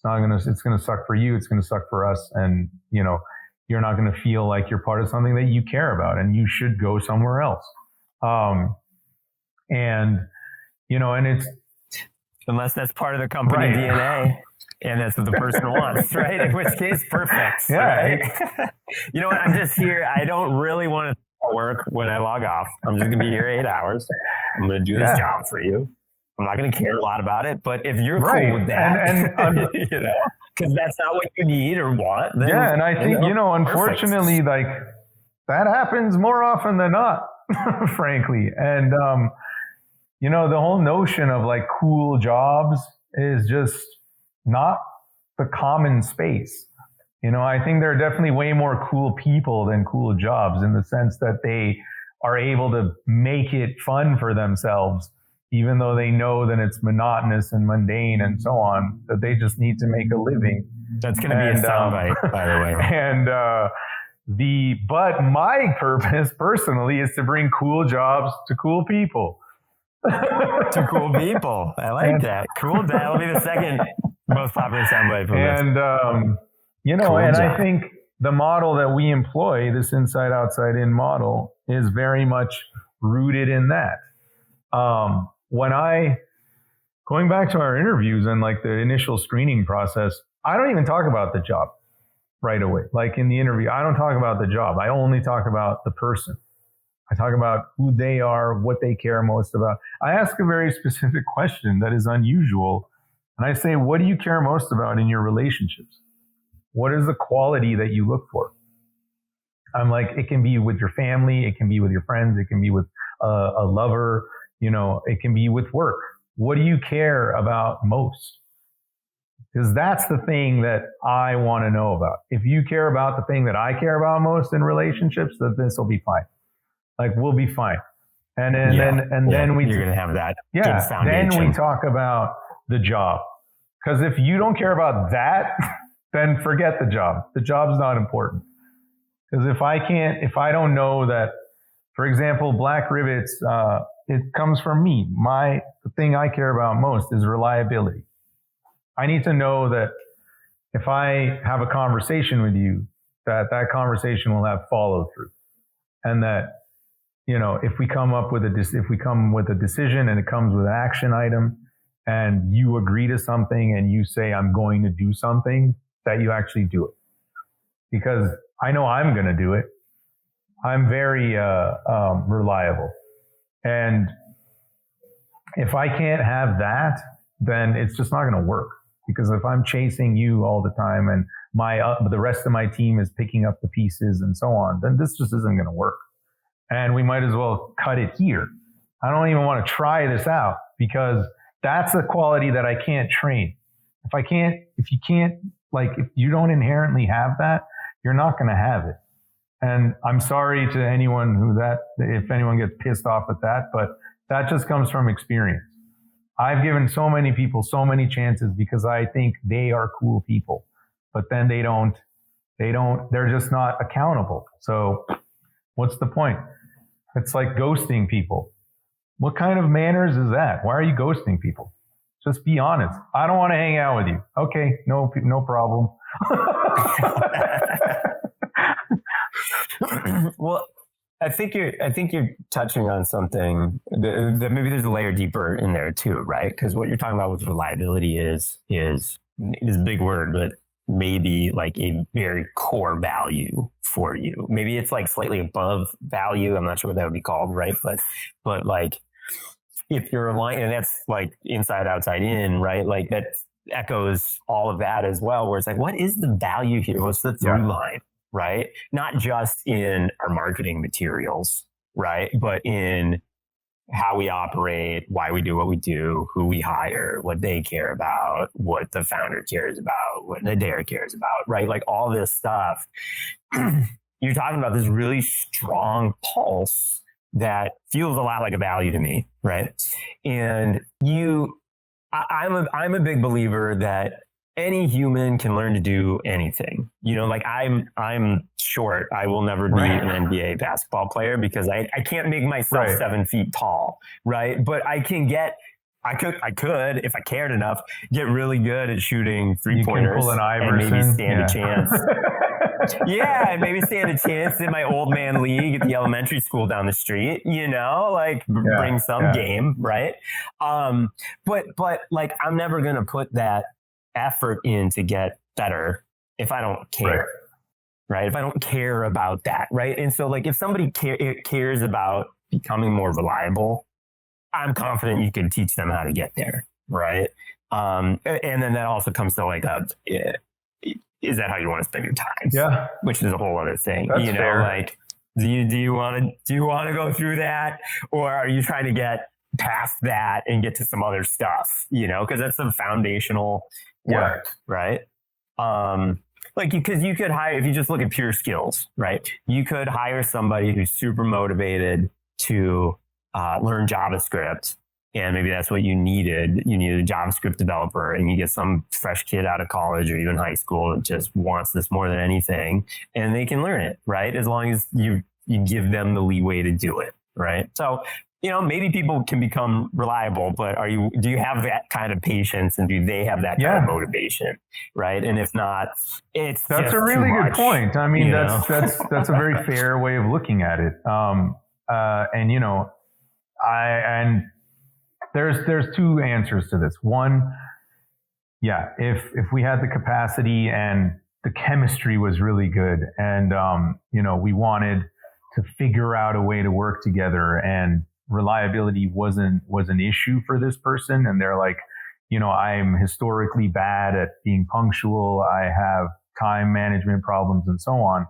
It's going to suck for you. It's going to suck for us. And, you're not going to feel like you're part of something that you care about and you should go somewhere else. And it's,
unless that's part of the company DNA and that's what the person wants, right? In which case, perfect.
Yeah.
Right? You know what? I'm just here. I don't really want to work when I log off. I'm just going to be here 8 hours. I'm going to do this job for you. I'm not going to care a lot about it, but if you're cool with that, and because that's not what you need or want, then,
and I think, unfortunately, like that happens more often than not, frankly. And, the whole notion of like cool jobs is just not the common space. I think there are definitely way more cool people than cool jobs, in the sense that they are able to make it fun for themselves, even though they know that it's monotonous and mundane and so on, that they just need to make a living.
That's going to be a soundbite, by the way.
But my purpose personally is to bring cool jobs to cool people.
To cool people. I like that. Cool. That'll be the second most popular soundbite for this.
Cool and job. I think the model that we employ, this inside, outside in model, is very much rooted in that. Going back to our interviews and like the initial screening process, I don't even talk about the job right away. Like in the interview, I don't talk about the job. I only talk about the person. I talk about who they are, what they care most about. I ask a very specific question that is unusual. And I say, what do you care most about in your relationships? What is the quality that you look for? I'm like, it can be with your family. It can be with your friends. It can be with a lover. It can be with work. What do you care about most? Because that's the thing that I want to know about. If you care about the thing that I care about most in relationships, then this will be fine. Like, we'll be fine. And then you're
going to have that.
Yeah. Then we talk about the job. Because if you don't care about that, then forget the job. The job's not important. Because if I don't know that, for example, Black Rivets, it comes from me. The thing I care about most is reliability. I need to know that if I have a conversation with you, that conversation will have follow through, and that if we come with a decision and it comes with an action item, and you agree to something and you say I'm going to do something, that you actually do it, because I know I'm going to do it. I'm very reliable. And if I can't have that, then it's just not going to work. Because if I'm chasing you all the time and the rest of my team is picking up the pieces and so on, then this just isn't going to work. And we might as well cut it here. I don't even want to try this out, because that's a quality that I can't train. If you don't inherently have that, you're not going to have it. And I'm sorry to anyone if anyone gets pissed off at that, but that just comes from experience. I've given so many people so many chances because I think they are cool people, but then they're just not accountable. So what's the point? It's like ghosting people. What kind of manners is that? Why are you ghosting people? Just be honest. I don't want to hang out with you. Okay, no problem.
Well, I think you're touching on something that maybe there's a layer deeper in there too, right? Because what you're talking about with reliability is a big word, but maybe like a very core value for you. Maybe it's like slightly above value. I'm not sure what that would be called, right? But like, if you're aligned, and that's like inside, outside in, right? Like that echoes all of that as well, where it's like, what is the value here? What's the through line, right? Not just in our marketing materials, right? But in how we operate, why we do what we do, who we hire, what they care about, what the founder cares about, what the dare cares about, right? Like all this stuff. You're talking about this really strong pulse that feels a lot like a value to me, right? And I'm a big believer that any human can learn to do anything. Like I'm short. I will never be an NBA basketball player because I can't make myself 7 feet tall, right? But I could, if I cared enough, get really good at shooting 3-pointers and maybe stand a chance. Yeah, maybe stand a chance in my old man league at the elementary school down the street, bring some game, right? But like, I'm never going to put that effort in to get better if I don't care, right? If I don't care about that, right? And so like, if somebody cares about becoming more reliable, I'm confident you can teach them how to get there, right? And then that also comes to like is that how you want to spend your time?
Yeah.
Which is a whole other thing.
That's fair.
Like, do you want to go through that? Or are you trying to get past that and get to some other stuff, because that's some foundational work, right? Because you could hire, if you just look at pure skills, right? You could hire somebody who's super motivated to learn JavaScript, and maybe that's what you needed. You needed a JavaScript developer, and you get some fresh kid out of college or even high school that just wants this more than anything, and they can learn it, right? As long as you give them the leeway to do it, right? So, maybe people can become reliable, but do you have that kind of patience, and do they have that kind of motivation, right? And if not, that's
a really good point. I mean, that's a very fair way of looking at it. There's two answers to this. One, if we had the capacity and the chemistry was really good, and we wanted to figure out a way to work together, and reliability was an issue for this person, and they're like, I'm historically bad at being punctual, I have time management problems and so on,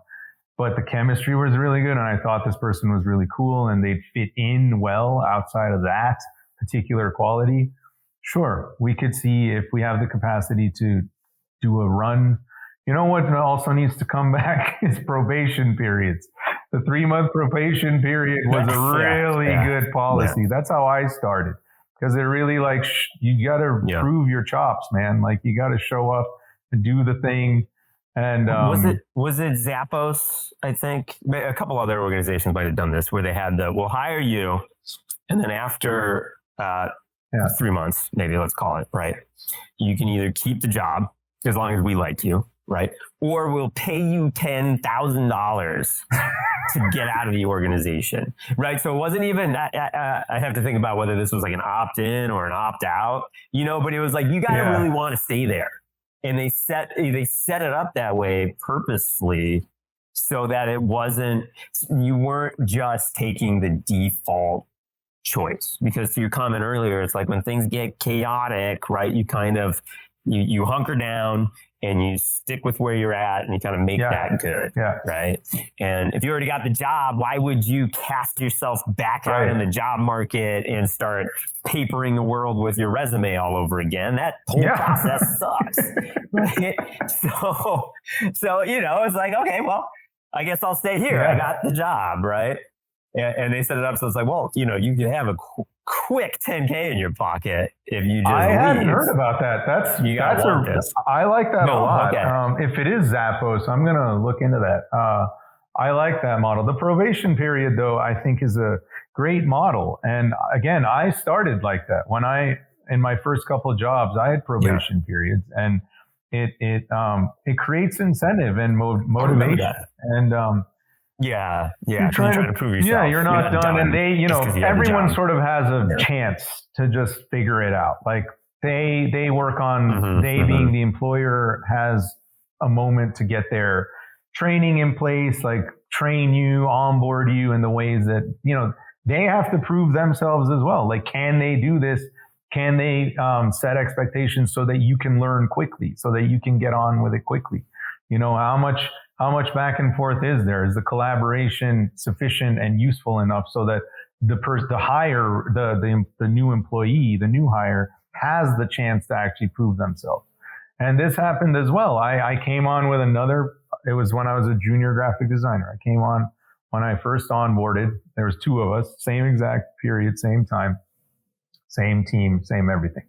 but the chemistry was really good, and I thought this person was really cool and they'd fit in well outside of that particular quality. Sure, we could see if we have the capacity to do a run. What also needs to come back is probation periods. The 3-month probation period was a really good policy. Yeah. That's how I started, because it really you got to prove your chops, man. Like, you got to show up and do the thing. And
was it Zappos? I think a couple other organizations might have done this, where they had we'll hire you, and then after 3 months, maybe, let's call it, right, you can either keep the job as long as we like you, right, or we'll pay you $10,000 to get out of the organization, right? So it wasn't even, I have to think about whether this was like an opt-in or an opt-out, but it was like, you got to really want to stay there. And they set it up that way purposefully, so that you weren't just taking the default choice. Because to your comment earlier, it's like when things get chaotic, right, you kind of, you hunker down and you stick with where you're at, and you kind of make that good, right? And if you already got the job, why would you cast yourself back out in the job market and start papering the world with your resume all over again? That whole process sucks, right? So it's like, okay, well, I guess I'll stay here. I got the job, right? And they set it up so it's like, well, you can have a quick 10K in your pocket if you just
I
leave.
hadn't heard about that. I like that a lot. Okay. If it is Zappos, I'm going to look into that. I like that model. The probation period, though, I think is a great model. And again, I started like that. In my first couple of jobs, I had probation periods, and it creates incentive and motivation. And you're trying to prove yourself. Yeah, you're not done. And they, everyone sort of has a chance to just figure it out. Like they work on, being the employer has a moment to get their training in place, like train you, onboard you in the ways that, they have to prove themselves as well. Like, can they do this? Can they set expectations so that you can learn quickly, so that you can get on with it quickly? How much back and forth is there? Is the collaboration sufficient and useful enough so that the new employee, the new hire, has the chance to actually prove themselves? And this happened as well. I came on with it was when I was a junior graphic designer. I came on when I first onboarded. There was 2 of us, same exact period, same time, same team, same everything.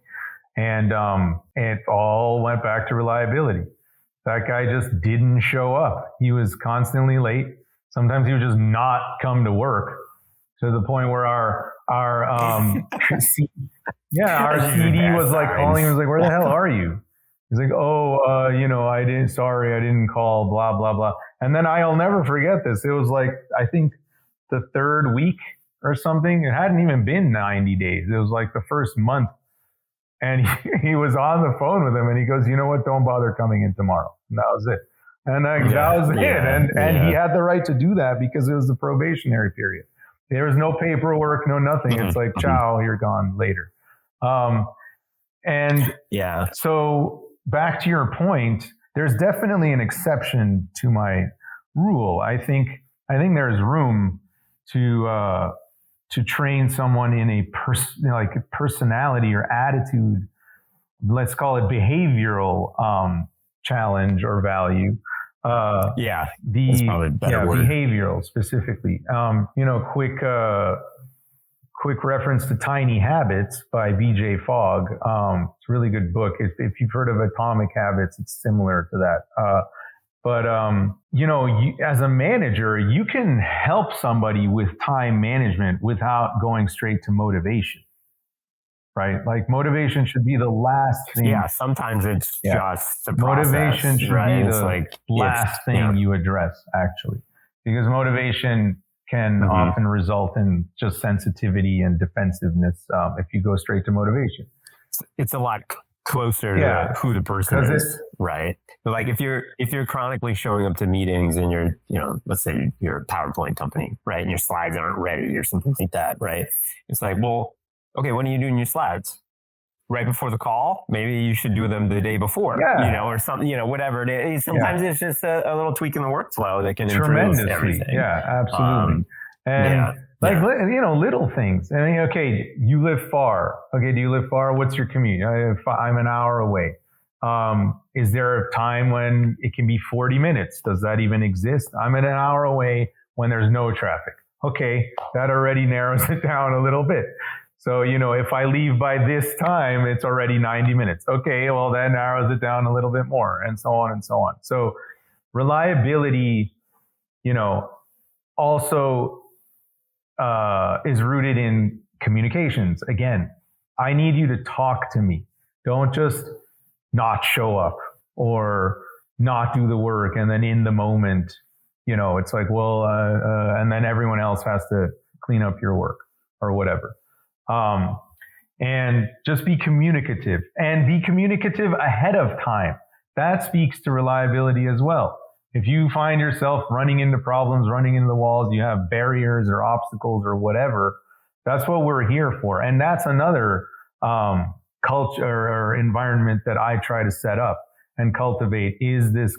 And it all went back to reliability. That guy just didn't show up. He was constantly late. Sometimes he would just not come to work, to the point where our CD was like calling. He was like, "Where the hell are you?" He's like, I didn't call, blah, blah, blah. And then I'll never forget this. It was like, I think the 3rd week or something. It hadn't even been 90 days. It was like the first month. And he was on the phone with him, and he goes, "You know what? Don't bother coming in tomorrow." And that was it. And that was it. And he had the right to do that because it was the probationary period. There was no paperwork, no nothing. It's like, ciao, you're gone later. So back to your point, there's definitely an exception to my rule. I think there's room to to train someone in a personality or attitude, let's call it behavioral challenge or value.
That's probably a better word.
Behavioral specifically. Quick reference to Tiny Habits by B.J. Fogg. It's a really good book. If you've heard of Atomic Habits, it's similar to that. But as a manager, you can help somebody with time management without going straight to motivation, right? Like motivation should be the last thing.
Yeah, sometimes it's just the process.
Motivation should
right?
be the last thing you address, actually, because motivation can often result in just sensitivity and defensiveness if you go straight to motivation.
It's a lot closer to who the person is, right? But like if you're chronically showing up to meetings and you're, let's say you're a PowerPoint company, right? And your slides aren't ready or something like that, right? It's like, well, okay, when are you doing your slides? Right before the call? Maybe you should do them the day before, or something, whatever it is. Sometimes it's just a little tweak in the workflow that can improve everything.
Yeah, absolutely. Little things. I mean, okay, you live far. Okay, do you live far? What's your commute? I'm an hour away. Is there a time when it can be 40 minutes? Does that even exist? I'm an hour away when there's no traffic. Okay, that already narrows it down a little bit. So, if I leave by this time, it's already 90 minutes. Okay, well, that narrows it down a little bit more, and so on and so on. So reliability, also is rooted in communications. Again, I need you to talk to me. Don't just not show up or not do the work. And then in the moment, it's like, and then everyone else has to clean up your work or whatever. And just be communicative ahead of time. That speaks to reliability as well. If you find yourself running into problems, running into the walls, you have barriers or obstacles or whatever, that's what we're here for. And that's another culture or environment that I try to set up and cultivate is this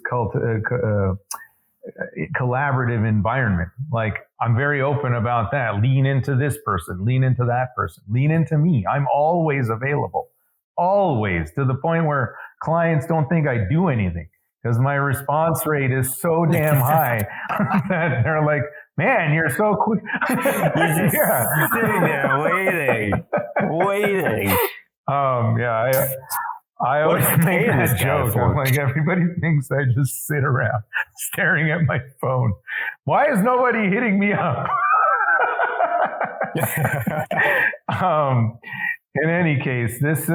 collaborative environment. Like, I'm very open about that. Lean into this person, lean into that person, lean into me. I'm always available, always, to the point where clients don't think I do anything because my response rate is so damn high that they're like, man, you're so quick.
You're just sitting there waiting.
I always make that joke. I'm like, everybody thinks I just sit around staring at my phone. Why is nobody hitting me up? In any case, this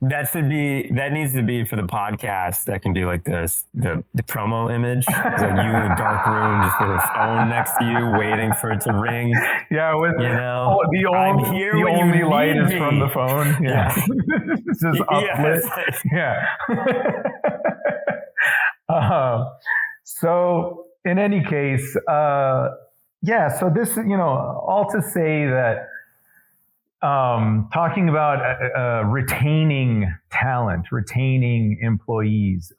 that needs to be for the podcast. That can do like this, the promo image. It's like you in a dark room, just with a phone next to you, waiting for it to ring.
Yeah, with the only light is from the phone. Yeah, it's just uplit. Yeah. So in any case, so this, all to say that. Talking about retaining talent, retaining employees,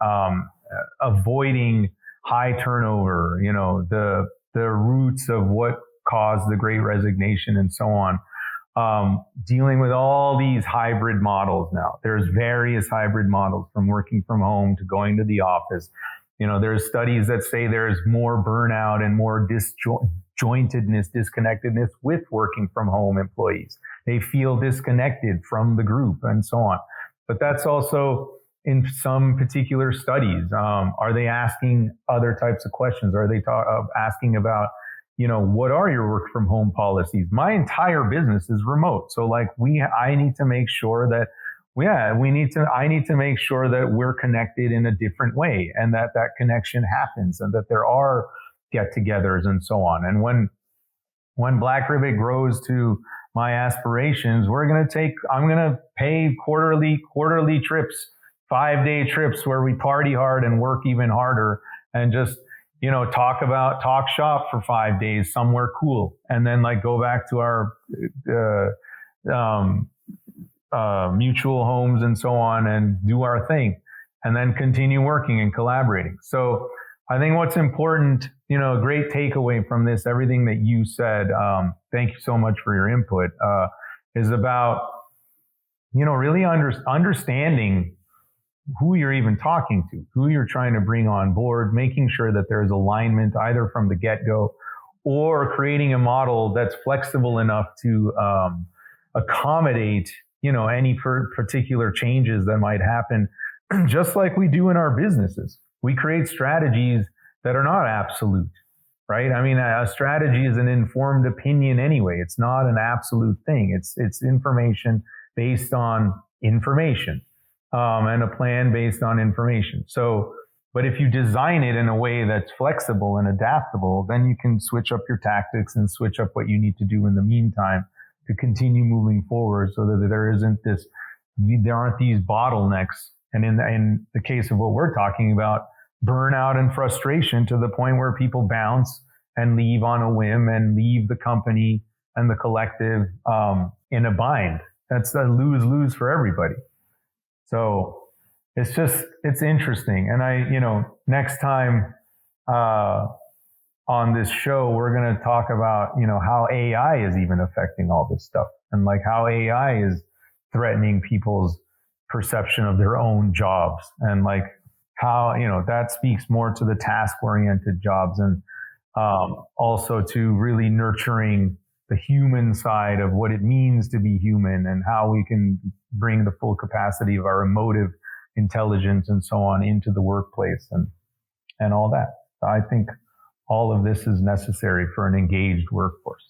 avoiding high turnover, the roots of what caused the Great Resignation and so on. Dealing with all these hybrid models now. There's various hybrid models from working from home to going to the office. There's studies that say there's more burnout and more disjointedness, disconnectedness with working from home employees. They feel disconnected from the group and so on. But that's also in some particular studies. Are they asking other types of questions? Are they asking about, what are your work from home policies? My entire business is remote. So I need to make sure that I need to make sure that we're connected in a different way and that connection happens and that there are get-togethers and so on. And when Black Ribbit grows to my aspirations, I'm going to pay quarterly trips, 5-day trips where we party hard and work even harder and just, talk shop for 5 days somewhere cool. And then go back to our, mutual homes and so on and do our thing and then continue working and collaborating. So I think what's important, a great takeaway from this, everything that you said, thank you so much for your input, is about, really understanding who you're even talking to, who you're trying to bring on board, making sure that there's alignment either from the get-go or creating a model that's flexible enough to accommodate, any particular changes that might happen, just like we do in our businesses. We create strategies that are not absolute, right? I mean, a strategy is an informed opinion anyway. It's not an absolute thing. It's information based on information, and a plan based on information. So, but if you design it in a way that's flexible and adaptable, then you can switch up your tactics and switch up what you need to do in the meantime to continue moving forward, so that there aren't these bottlenecks. And in the case of what we're talking about, burnout and frustration to the point where people bounce and leave on a whim and leave the company and the collective in a bind. That's a lose-lose for everybody. So it's interesting. And next time on this show, we're going to talk about, how AI is even affecting all this stuff, and like how AI is threatening people's perception of their own jobs, and like how, that speaks more to the task-oriented jobs, and also to really nurturing the human side of what it means to be human, and how we can bring the full capacity of our emotive intelligence and so on into the workplace and all that. I think all of this is necessary for an engaged workforce.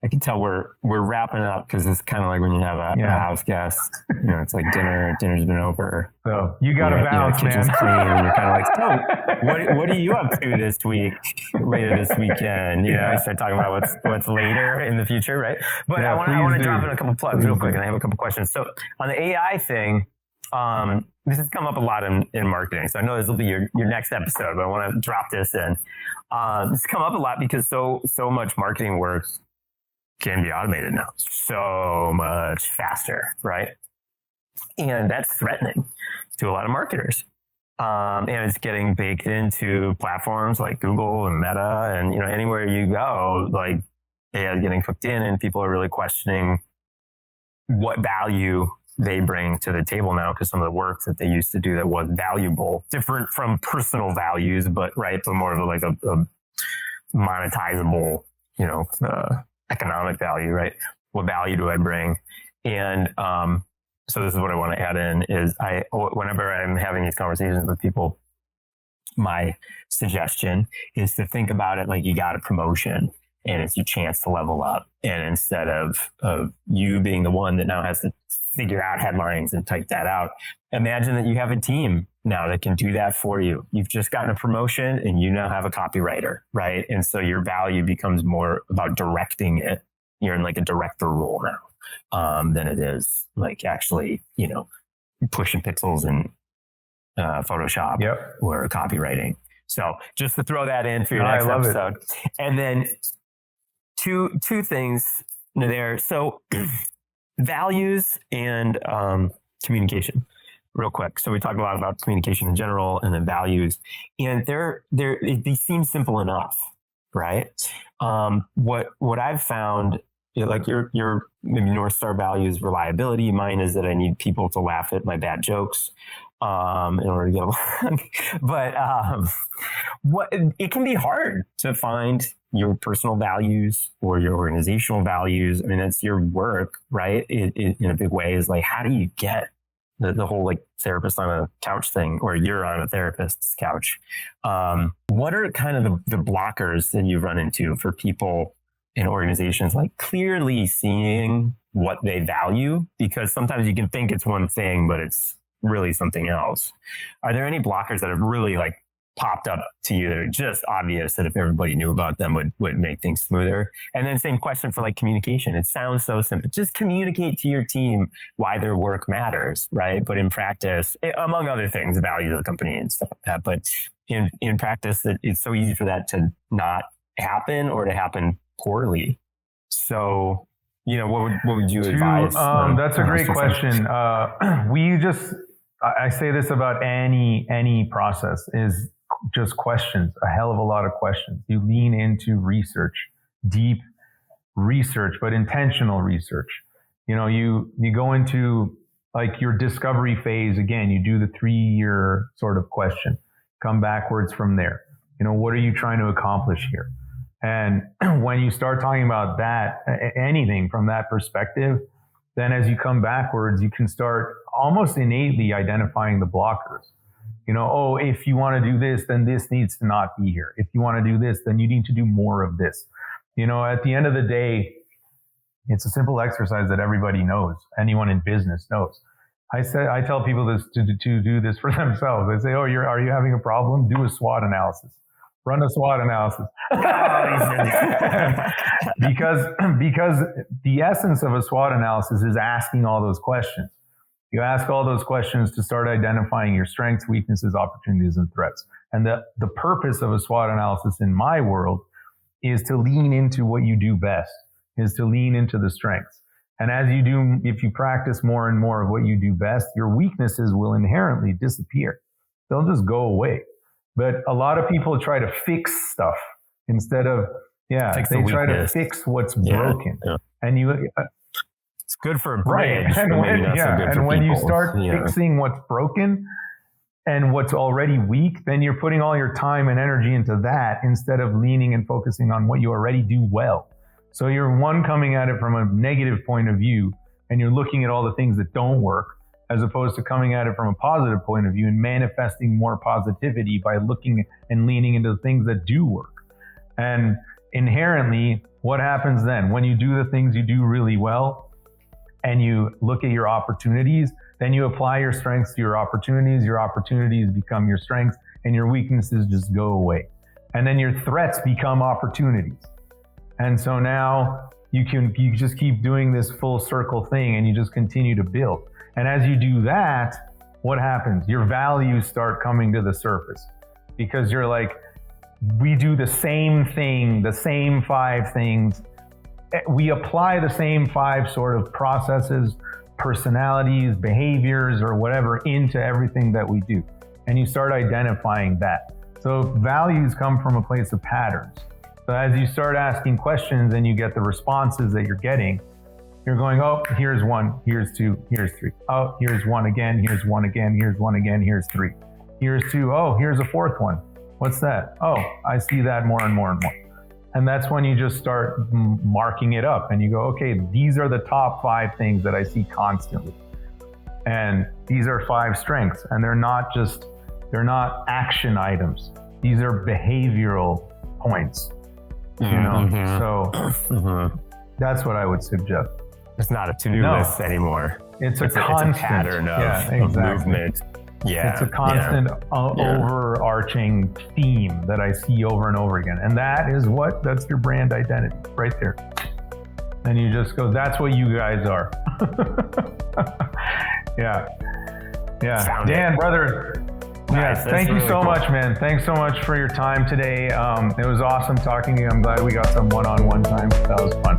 I can tell we're wrapping up, because it's kind of like when you have a house guest. It's like dinner's been over.
So you got to bounce, man.
Kitchen's clean, and you're kind of like, so what are you up to this week, later this weekend? I start talking about what's later in the future, right? But I want to drop in a couple plugs real quick, and I have a couple questions. So on the AI thing, this has come up a lot in marketing. So I know this will be your next episode, but I want to drop this in. This has come up a lot because so much marketing work can be automated now so much faster, right? And that's threatening to a lot of marketers. And it's getting baked into platforms like Google and Meta, and anywhere you go, like AI is getting cooked in, and people are really questioning what value they bring to the table now, because some of the work that they used to do that was valuable, different from personal values, but more of like a monetizable, economic value, right? What value do I bring? And so this is what I want to add in is whenever I'm having these conversations with people, my suggestion is to think about it like you got a promotion and it's your chance to level up. And instead of you being the one that now has to figure out headlines and type that out, imagine that you have a team now that can do that for you. You've just gotten a promotion and you now have a copywriter, right? And so your value becomes more about directing it. You're in like a director role now, than it is like actually, pushing pixels in Photoshop or copywriting. So just to throw that in for your next episode. And then two things there. So values and communication. Real quick. So we talked a lot about communication in general, and then values, and they seem simple enough, right? What I've found, like your maybe North Star values, reliability. Mine is that I need people to laugh at my bad jokes in order to get along. But it can be hard to find your personal values or your organizational values. I mean, that's your work, right? In a big way, is like, how do you get the whole like therapist on a couch thing, or you're on a therapist's couch? What are kind of the blockers that you run into for people in organizations, like clearly seeing what they value? Because sometimes you can think it's one thing, but it's really something else. Are there any blockers that have really like popped up to you that are just obvious that if everybody knew about them would make things smoother? And then same question for like communication. It sounds so simple. Just communicate to your team why their work matters, right? But in practice, among other things, the value of the company and stuff like that. But in practice, it's so easy for that to not happen or to happen poorly. So, what would you advise?
That's a great question. I say this about any process, is just questions, a hell of a lot of questions. You lean into research, deep research, but intentional research. You go into like your discovery phase. Again, you do the 3-year sort of question, come backwards from there. What are you trying to accomplish here? And when you start talking about that, anything from that perspective, then as you come backwards, you can start almost innately identifying the blockers. If you want to do this, then this needs to not be here. If you want to do this, then you need to do more of this. At the end of the day, it's a simple exercise that everybody knows. Anyone in business knows. I tell people this to do this for themselves. I say, are you having a problem? Do a SWOT analysis. Run a SWOT analysis. because the essence of a SWOT analysis is asking all those questions. You ask all those questions to start identifying your strengths, weaknesses, opportunities, and threats. And the purpose of a SWOT analysis in my world is to lean into what you do best, is to lean into the strengths. And as you do, if you practice more and more of what you do best, your weaknesses will inherently disappear. They'll just go away. But a lot of people try to fix stuff instead of, they try to fix what's broken. Yeah. And
it's good for a bridge,
right. And when you start fixing what's broken and what's already weak, then you're putting all your time and energy into that instead of leaning and focusing on what you already do well. So you're coming at it from a negative point of view, and you're looking at all the things that don't work, as opposed to coming at it from a positive point of view and manifesting more positivity by looking and leaning into the things that do work. And inherently, what happens then? When you do the things you do really well and you look at your opportunities, then you apply your strengths to your opportunities become your strengths, and your weaknesses just go away. And then your threats become opportunities. And so now you just keep doing this full circle thing, and you just continue to build. And as you do that, what happens? Your values start coming to the surface, because you're like, we do the same thing, the same 5 things. We apply the same 5 sort of processes, personalities, behaviors, or whatever into everything that we do. And you start identifying that. So values come from a place of patterns. So as you start asking questions and you get the responses that you're getting, you're going, oh, here's 1, here's 2, here's 3. Oh, here's 1 again, here's 1 again, here's 1 again, here's 3. Here's 2, oh, here's a 4th one. What's that? Oh, I see that more and more and more. And that's when you just start marking it up and you go, okay, these are the top 5 things that I see constantly. And these are 5 strengths, and they're not action items. These are behavioral points, So that's what I would suggest.
It's not a to-do list anymore.
It's a constant
pattern of movement. Yeah,
it's a constant overarching theme that I see over and over again. And that's your brand identity right there. And you just go, that's what you guys are. Yeah.
Found
Dan,
it.
Brother.
Nice.
Thank you so much, man. Thanks so much for your time today. It was awesome talking to you. I'm glad we got some one-on-one time. That was fun.